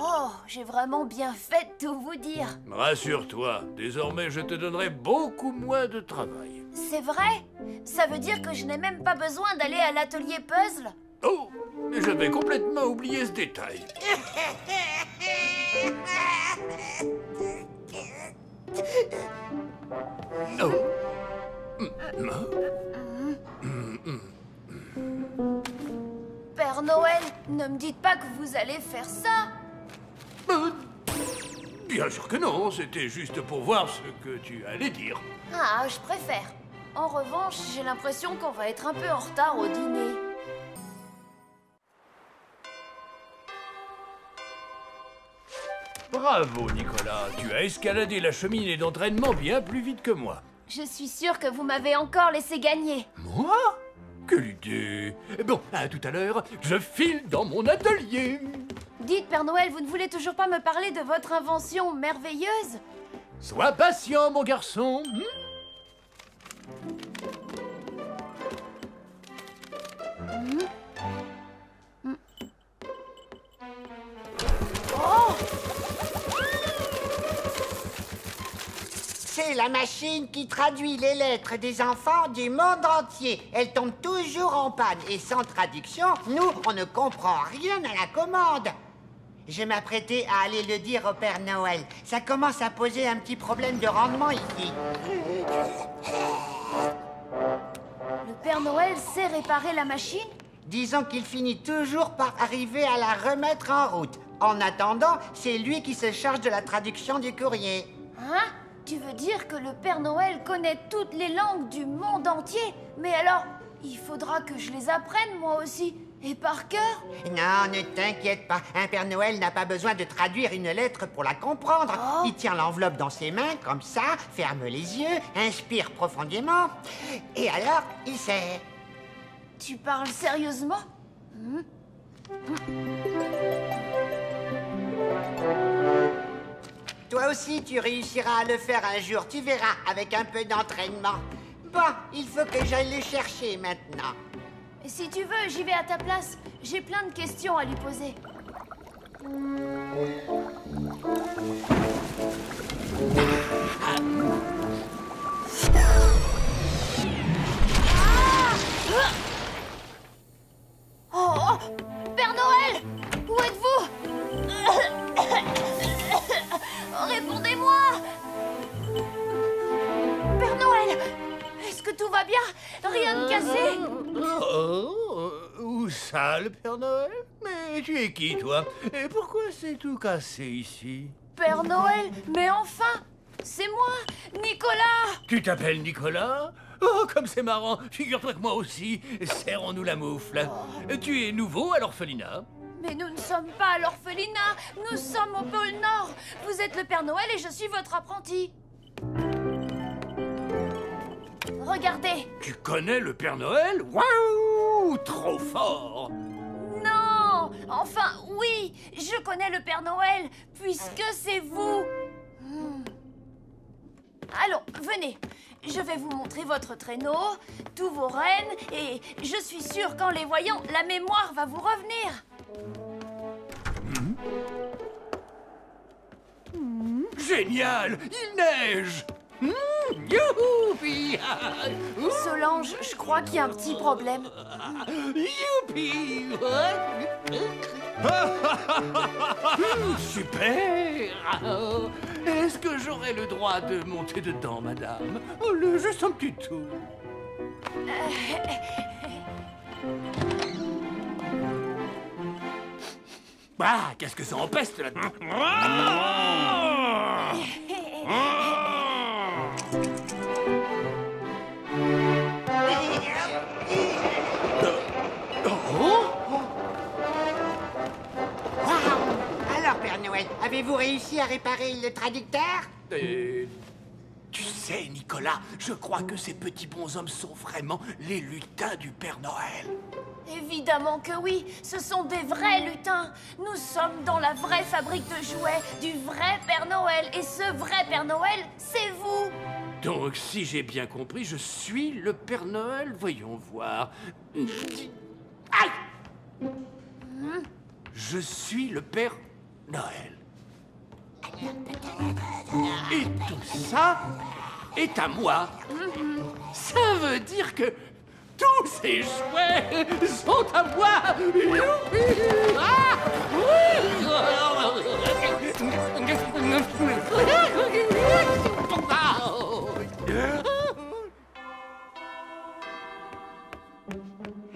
Oh, j'ai vraiment bien fait de tout vous dire. Rassure-toi, désormais je te donnerai beaucoup moins de travail. C'est vrai? Ça veut dire que je n'ai même pas besoin d'aller à l'atelier puzzle? Oh, j'avais complètement oublié ce détail. Oh. Père Noël, ne me dites pas que vous allez faire ça. Bien sûr que non, c'était juste pour voir ce que tu allais dire. Ah, je préfère. En revanche, j'ai l'impression qu'on va être un peu en retard au dîner. Bravo, Nicolas. Tu as escaladé la cheminée d'entraînement bien plus vite que moi. Je suis sûre que vous m'avez encore laissé gagner. Moi? Quelle idée! Bon, à tout à l'heure, je file dans mon atelier. Dites, Père Noël, vous ne voulez toujours pas me parler de votre invention merveilleuse? Sois patient, mon garçon. Oh! C'est la machine qui traduit les lettres des enfants du monde entier. Elle tombe toujours en panne et sans traduction, nous, on ne comprend rien à la commande. Je m'apprêtais à aller le dire au Père Noël. Ça commence à poser un petit problème de rendement ici. Le Père Noël sait réparer la machine? Disons qu'il finit toujours par arriver à la remettre en route. En attendant, c'est lui qui se charge de la traduction du courrier. Hein? Tu veux dire que le Père Noël connaît toutes les langues du monde entier? Mais alors, il faudra que je les apprenne moi aussi. Et par cœur? Non, ne t'inquiète pas. Un Père Noël n'a pas besoin de traduire une lettre pour la comprendre. Oh. Il tient l'enveloppe dans ses mains, comme ça, ferme les yeux, inspire profondément. Et alors, il sait. Tu parles sérieusement? Toi aussi, tu réussiras à le faire un jour, tu verras, avec un peu d'entraînement. Bon, il faut que j'aille le chercher maintenant. Si tu veux, j'y vais à ta place. J'ai plein de questions à lui poser. Oh, Père Noël, où êtes-vous? Répondez-moi! Père Noël, est-ce que tout va bien? Rien de cassé? Où ça, le Père Noël? Mais tu es qui, toi? Et pourquoi c'est tout cassé ici? Père Noël, mais enfin! C'est moi, Nicolas! Tu t'appelles Nicolas? Oh, comme c'est marrant! Figure-toi que moi aussi. Serrons-nous la moufle. Tu es nouveau à l'orphelinat? Mais nous ne sommes pas à l'orphelinat, nous sommes au pôle Nord. Vous êtes le Père Noël et je suis votre apprenti. Regardez. Tu connais le Père Noël? Waouh! Trop fort! Non! Enfin, oui, je connais le Père Noël, puisque c'est vous. Allons, venez. Je vais vous montrer votre traîneau, tous vos rennes, et je suis sûre qu'en les voyant, la mémoire va vous revenir. Génial! Il neige! Youpi! Solange, je crois qu'il y a un petit problème. Youpi! Super! Est-ce que j'aurai le droit de monter dedans, madame? Oh, juste un petit tour. Ah, qu'est-ce que ça empeste là-dedans? Alors, Père Noël, avez-vous réussi à réparer le traducteur? Tu sais, Nicolas, je crois que ces petits bonshommes sont vraiment les lutins du Père Noël. Évidemment que oui, ce sont des vrais lutins. Nous sommes dans la vraie fabrique de jouets du vrai Père Noël. Et ce vrai Père Noël, c'est vous. Donc, si j'ai bien compris, je suis le Père Noël. Voyons voir. Aïe! Je suis le Père Noël. Et tout ça est à moi. Ça veut dire que tous ces jouets sont à moi. Ah!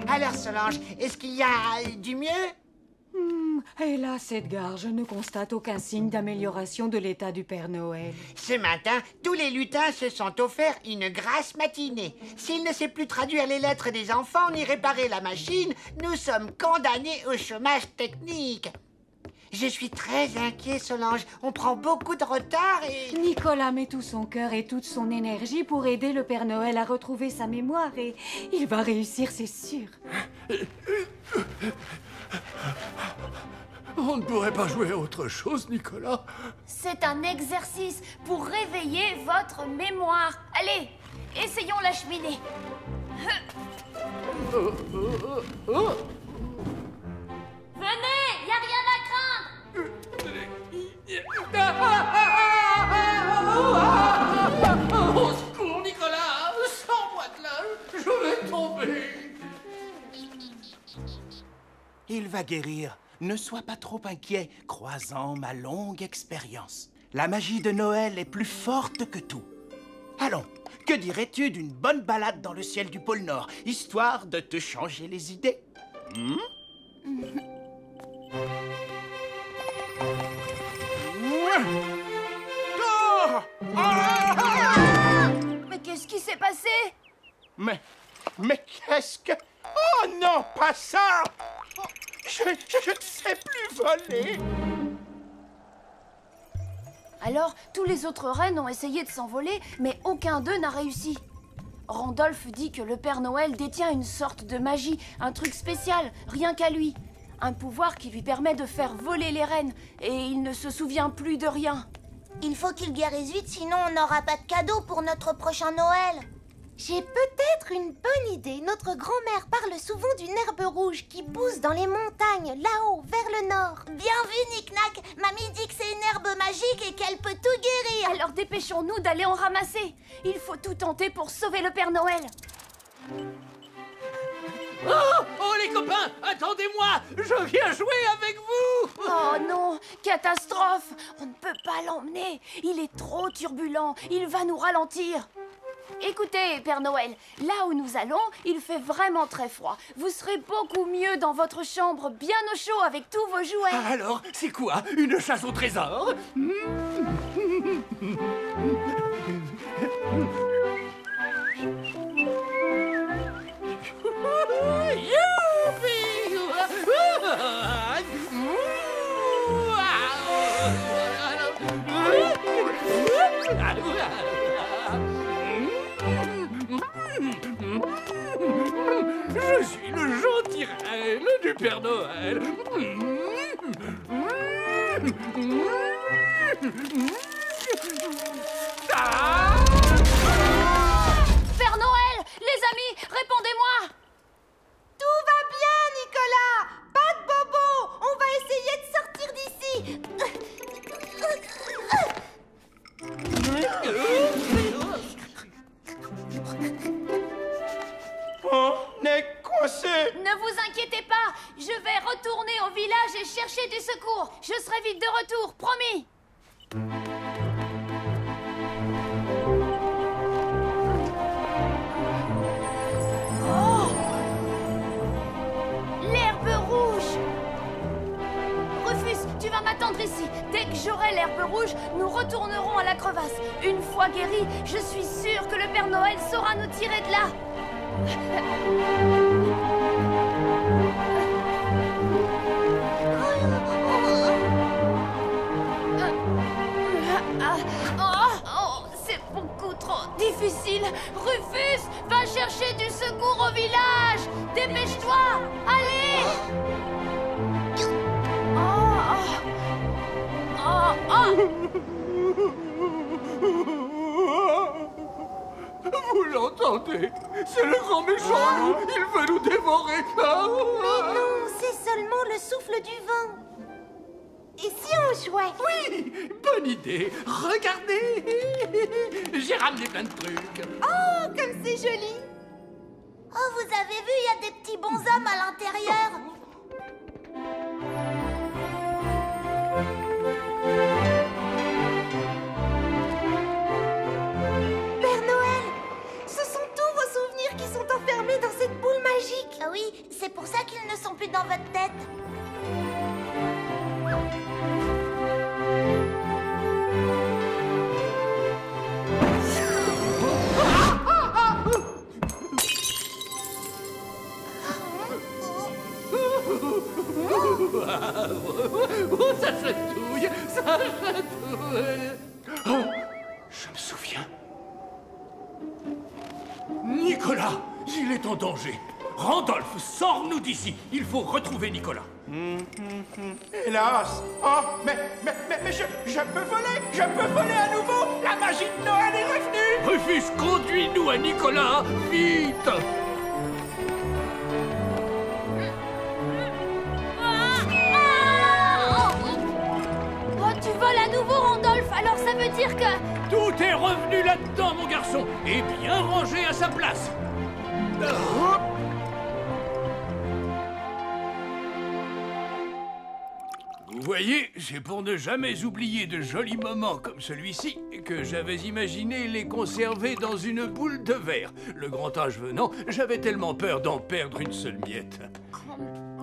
Alors, Solange, est-ce qu'il y a du mieux? Hélas, Edgar, je ne constate aucun signe d'amélioration de l'état du Père Noël. Ce matin, tous les lutins se sont offerts une grasse matinée. S'il ne sait plus traduire les lettres des enfants ni réparer la machine, nous sommes condamnés au chômage technique. Je suis très inquiet, Solange. On prend beaucoup de retard et... Nicolas met tout son cœur et toute son énergie pour aider le Père Noël à retrouver sa mémoire et il va réussir, c'est sûr. On ne pourrait pas jouer à autre chose, Nicolas? C'est un exercice pour réveiller votre mémoire. Allez, essayons la cheminée. Venez, y a rien à craindre. Au secours, Nicolas! Sans moi de là, je vais tomber. Il va guérir. Ne sois pas trop inquiet, croisant ma longue expérience. La magie de Noël est plus forte que tout. Allons, que dirais-tu d'une bonne balade dans le ciel du pôle Nord, histoire de te changer les idées? Mais qu'est-ce qui s'est passé? Mais qu'est-ce que... Oh non, pas ça! Je ne sais plus voler. Alors, tous les autres rennes ont essayé de s'envoler, mais aucun d'eux n'a réussi. Randolph dit que le Père Noël détient une sorte de magie, un truc spécial, rien qu'à lui. Un pouvoir qui lui permet de faire voler les rennes, et il ne se souvient plus de rien. Il faut qu'il guérisse vite, sinon on n'aura pas de cadeau pour notre prochain Noël. J'ai peut-être une bonne idée. Notre grand-mère parle souvent d'une herbe rouge qui pousse dans les montagnes, là-haut, vers le nord. Bien vu, Nick-Nack. Mamie dit que c'est une herbe magique et qu'elle peut tout guérir. Alors dépêchons-nous d'aller en ramasser. Il faut tout tenter pour sauver le Père Noël. Oh, les copains, attendez-moi! Je viens jouer avec vous! Oh non, catastrophe! On ne peut pas l'emmener. Il est trop turbulent. Il va nous ralentir. Écoutez, Père Noël, là où nous allons, il fait vraiment très froid. Vous serez beaucoup mieux dans votre chambre, bien au chaud, avec tous vos jouets. Alors, c'est quoi? Une chasse au trésor? Je suis le gentil reine du Père Noël. Père Noël, les amis, répondez-moi! Tout va bien, Nicolas. Pas de bobo. On va essayer de sortir d'ici. On est coincé. Ne vous inquiétez pas, je vais retourner au village et chercher du secours. Je serai vite de retour, promis. Oh! L'herbe rouge! Rufus, tu vas m'attendre ici. Dès que j'aurai l'herbe rouge, nous retournerons à la crevasse. Une fois guéri, je suis sûre que le Père Noël saura nous tirer de là. Vous l'entendez? C'est le grand méchant loup. Il veut nous dévorer. Mais non, c'est seulement le souffle du vent. Et si on jouait? Oui, bonne idée. Regardez. J'ai ramené plein de trucs. Oh, comme c'est joli. Oh, vous avez vu, il y a des petits bonshommes à l'intérieur. Père Noël, ce sont tous vos souvenirs qui sont enfermés dans cette boule magique. Ah oui, c'est pour ça qu'ils ne sont plus dans votre tête. Oh, ça chatouille, ça chatouille. Oh, je me souviens. Nicolas, il est en danger. Randolph, sors-nous d'ici. Il faut retrouver Nicolas. Hélas. Oh, mais je peux voler à nouveau. La magie de Noël est revenue. Rufus, conduis-nous à Nicolas, vite. Oh, tu voles à nouveau, Randolph, alors ça veut dire que... Tout est revenu là-dedans, mon garçon, et bien rangé à sa place. Vous voyez, c'est pour ne jamais oublier de jolis moments comme celui-ci que j'avais imaginé les conserver dans une boule de verre. Le grand âge venant, j'avais tellement peur d'en perdre une seule miette.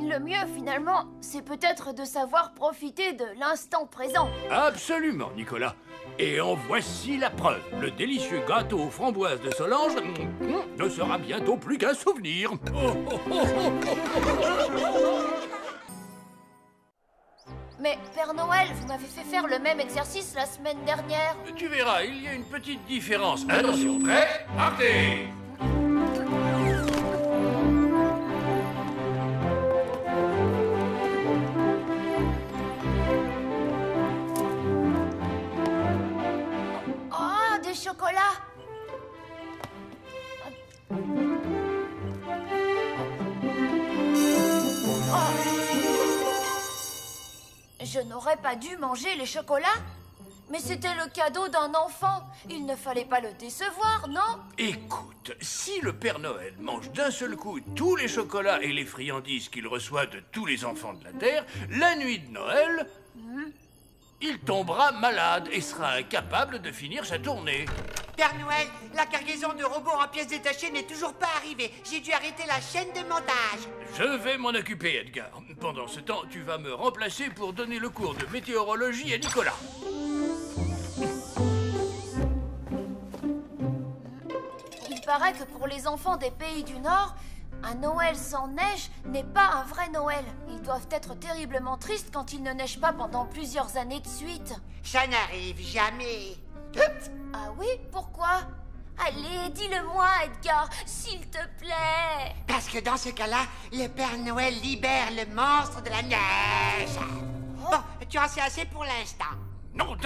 Le mieux, finalement, c'est peut-être de savoir profiter de l'instant présent. Absolument, Nicolas. Et en voici la preuve. Le délicieux gâteau aux framboises de Solange ne sera bientôt plus qu'un souvenir. Mais, Père Noël, vous m'avez fait faire le même exercice la semaine dernière. Tu verras, il y a une petite différence. Attention, prêt? Partez! Oh, des chocolats! Je n'aurais pas dû manger les chocolats? Mais c'était le cadeau d'un enfant. Il ne fallait pas le décevoir, non? Écoute, si le Père Noël mange d'un seul coup tous les chocolats et les friandises qu'il reçoit de tous les enfants de la Terre, la nuit de Noël, il tombera malade et sera incapable de finir sa tournée. Père Noël, la cargaison de robots en pièces détachées n'est toujours pas arrivée. J'ai dû arrêter la chaîne de montage. Je vais m'en occuper, Edgar. Pendant ce temps, tu vas me remplacer pour donner le cours de météorologie à Nicolas. Il paraît que pour les enfants des pays du Nord, un Noël sans neige n'est pas un vrai Noël. Ils doivent être terriblement tristes quand il ne neige pas pendant plusieurs années de suite. Ça n'arrive jamais. Ah oui? Pourquoi? Allez, dis-le-moi, Edgar, s'il te plaît. Parce que dans ce cas-là, le Père Noël libère le monstre de la neige. Bon, tu en sais assez pour l'instant. Non,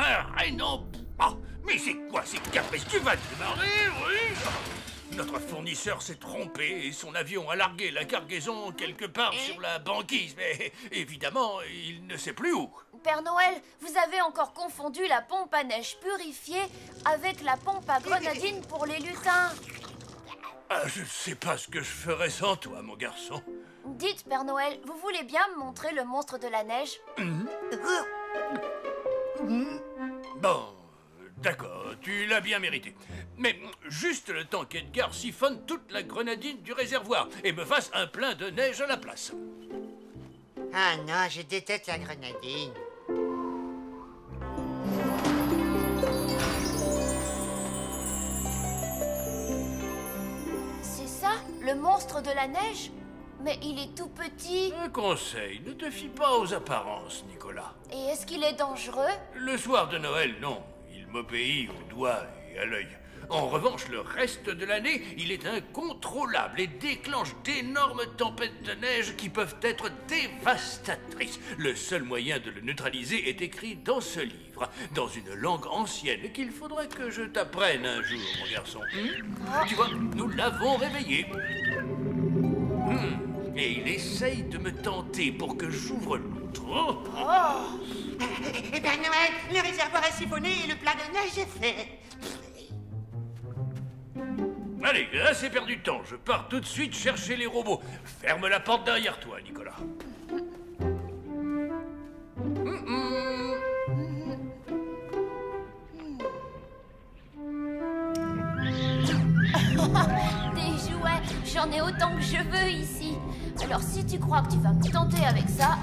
non. Oh, mais c'est quoi ces caprices? Tu vas démarrer, oui? Notre fournisseur s'est trompé et son avion a largué la cargaison quelque part sur la banquise. Mais évidemment, il ne sait plus où. Père Noël, vous avez encore confondu la pompe à neige purifiée avec la pompe à grenadine pour les lutins. Ah, je ne sais pas ce que je ferais sans toi, mon garçon. Dites, Père Noël, vous voulez bien me montrer le monstre de la neige? Bon, d'accord, tu l'as bien mérité. Mais juste le temps qu'Edgar siphonne toute la grenadine du réservoir et me fasse un plein de neige à la place. Ah non, je déteste la grenadine. C'est ça, le monstre de la neige? Mais il est tout petit. Un conseil, ne te fie pas aux apparences, Nicolas. Et est-ce qu'il est dangereux? Le soir de Noël, non. Il m'obéit au doigt et à l'œil. En revanche, le reste de l'année, il est incontrôlable et déclenche d'énormes tempêtes de neige qui peuvent être dévastatrices. Le seul moyen de le neutraliser est écrit dans ce livre, dans une langue ancienne qu'il faudrait que je t'apprenne un jour, mon garçon. Tu vois, nous l'avons réveillé. Et il essaye de me tenter pour que j'ouvre l'outre. Eh bien, Noël, le réservoir est siphonné et le plat de neige est fait. Allez, assez perdu de temps. Je pars tout de suite chercher les robots. Ferme la porte derrière toi, Nicolas. Des jouets, j'en ai autant que je veux ici. Alors si tu crois que tu vas me tenter avec ça...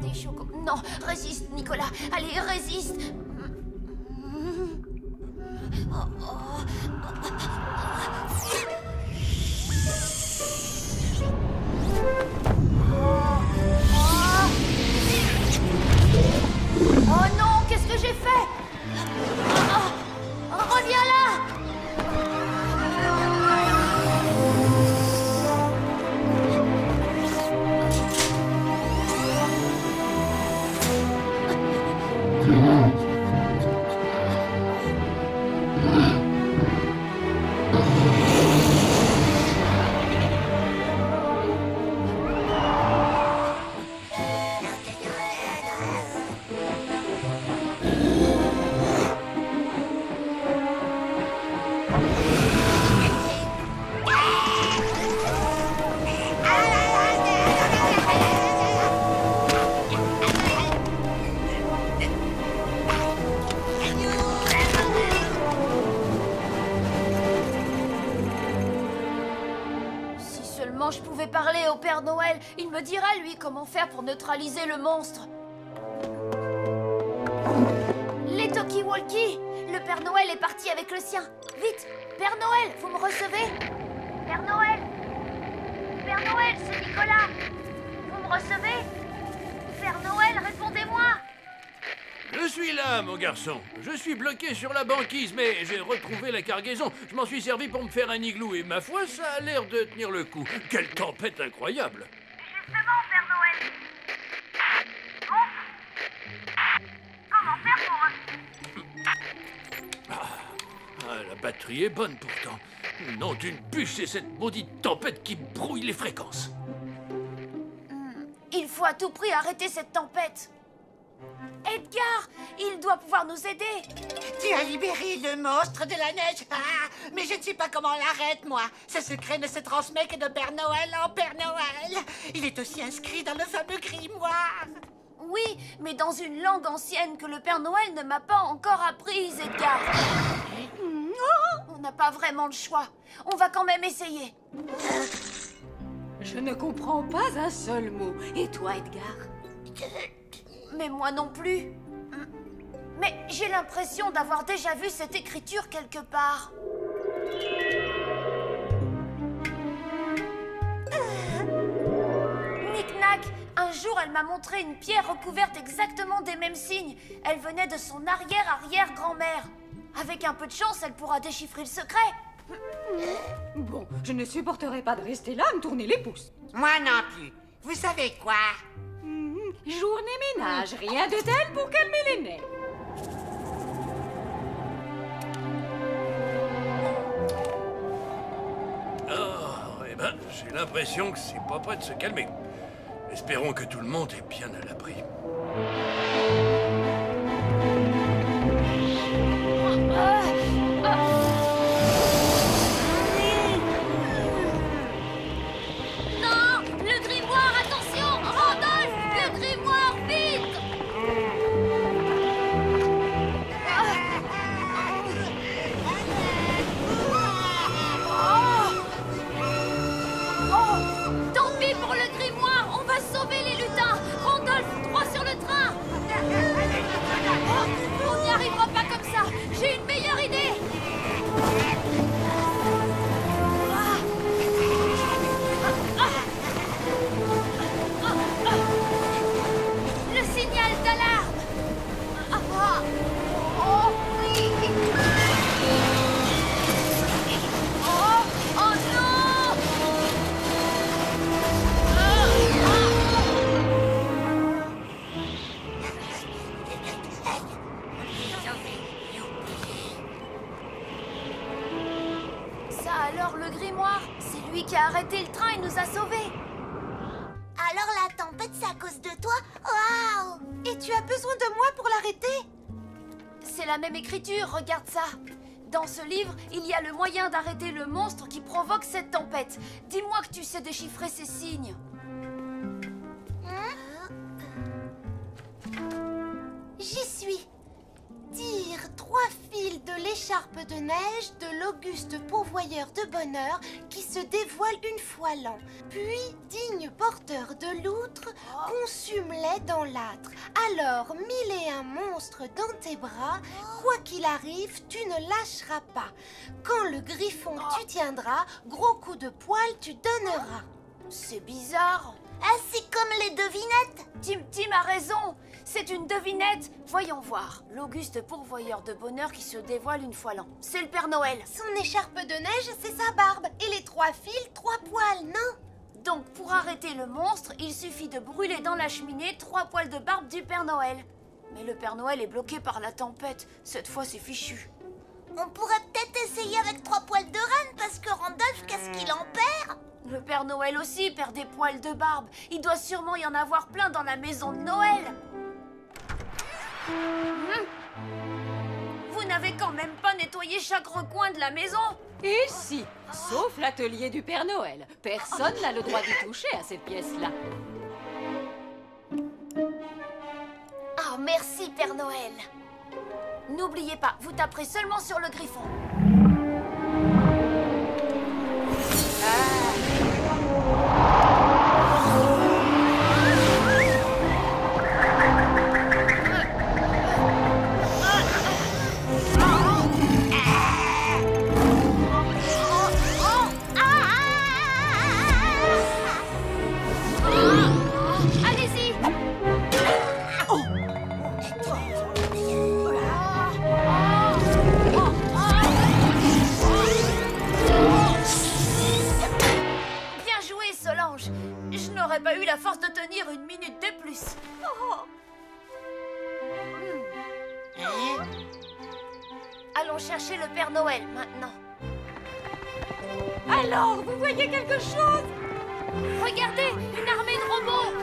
Des chocos... Non, résiste, Nicolas. Allez, résiste. Oh non, qu'est-ce que j'ai fait? Reviens là! Je pouvais parler au Père Noël. Il me dira, lui, comment faire pour neutraliser le monstre. Les talkie-walkie. Le Père Noël est parti avec le sien. Vite, Père Noël, vous me recevez? Père Noël. Père Noël, c'est Nicolas. Vous me recevez? Père Noël, répondez-moi. Je suis là, mon garçon. Je suis bloqué sur la banquise, mais j'ai retrouvé la cargaison. Je m'en suis servi pour me faire un igloo, et ma foi, ça a l'air de tenir le coup. Quelle tempête incroyable! Justement, Père Noël. Bon. Comment faire pour... La batterie est bonne, pourtant. Non d'une bûche, c'est cette maudite tempête qui brouille les fréquences. Il faut à tout prix arrêter cette tempête. Edgar, il doit pouvoir nous aider. Tu as libéré le monstre de la neige. Mais je ne sais pas comment on l'arrête, moi. Ce secret ne se transmet que de Père Noël en Père Noël. Il est aussi inscrit dans le fameux grimoire. Oui, mais dans une langue ancienne que le Père Noël ne m'a pas encore apprise, Edgar. On n'a pas vraiment le choix. On va quand même essayer. Je ne comprends pas un seul mot. Et toi, Edgar? Mais moi non plus. Mais j'ai l'impression d'avoir déjà vu cette écriture quelque part. Knick-Knack, un jour elle m'a montré une pierre recouverte exactement des mêmes signes. Elle venait de son arrière-arrière-grand-mère. Avec un peu de chance, elle pourra déchiffrer le secret. Bon, je ne supporterai pas de rester là à me tourner les pouces. Moi non plus. Vous savez quoi? Journée ménage, rien de tel pour calmer les nerfs. Oh, eh ben, j'ai l'impression que c'est pas prêt de se calmer. Espérons que tout le monde est bien à l'abri. Non, le grimoire, attention! Randolph, le grimoire, vite! Oh, tant pis pour le grimoire, on va sauver les lutins! Randolph, droit sur le train! Alors le grimoire, c'est lui qui a arrêté le train et nous a sauvés. Alors la tempête, c'est à cause de toi? Waouh! Et tu as besoin de moi pour l'arrêter? C'est la même écriture, regarde ça. Dans ce livre, il y a le moyen d'arrêter le monstre qui provoque cette tempête. Dis-moi que tu sais déchiffrer ces signes. J'y suis. Tire 3 fils de l'écharpe de neige de l'auguste pourvoyeur de bonheur qui se dévoile une fois l'an. Puis, digne porteur de loutre, consume-les dans l'âtre. Alors, 1001 monstres dans tes bras, quoi qu'il arrive, tu ne lâcheras pas. Quand le griffon tu tiendras, gros coup de poil tu donneras. C'est bizarre. Ah, c'est comme les devinettes. Tim a raison. C'est une devinette. Voyons voir. L'auguste pourvoyeur de bonheur qui se dévoile une fois l'an. C'est le Père Noël. Son écharpe de neige, c'est sa barbe. Et les 3 fils, 3 poils, non? Donc, pour arrêter le monstre, il suffit de brûler dans la cheminée 3 poils de barbe du Père Noël. Mais le Père Noël est bloqué par la tempête. Cette fois, c'est fichu. On pourrait peut-être essayer avec 3 poils de renne, parce que Randolph, qu'est-ce qu'il en perd? Le Père Noël aussi perd des poils de barbe. Il doit sûrement y en avoir plein dans la maison de Noël. Vous n'avez quand même pas nettoyé chaque recoin de la maison? Et si, sauf l'atelier du Père Noël. Personne n'a le droit d'y toucher à cette pièce-là. Oh, merci, Père Noël. N'oubliez pas, vous taperez seulement sur le griffon. Allez-y. Bien joué, Solange. Je n'aurais pas eu la force de tenir une minute de plus. Allons chercher le Père Noël maintenant. Alors, vous voyez quelque chose? Regardez, une armée de robots.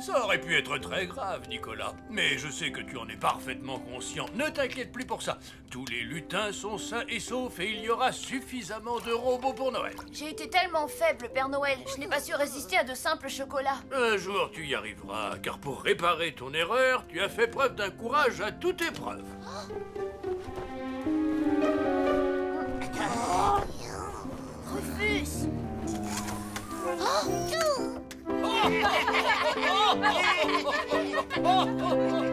Ça aurait pu être très grave, Nicolas. Mais je sais que tu en es parfaitement conscient. Ne t'inquiète plus pour ça. Tous les lutins sont sains et saufs et il y aura suffisamment de robots pour Noël. J'ai été tellement faible, Père Noël. Je n'ai pas su résister à de simples chocolats. Un jour, tu y arriveras, car pour réparer ton erreur, tu as fait preuve d'un courage à toute épreuve. Rufus. Oh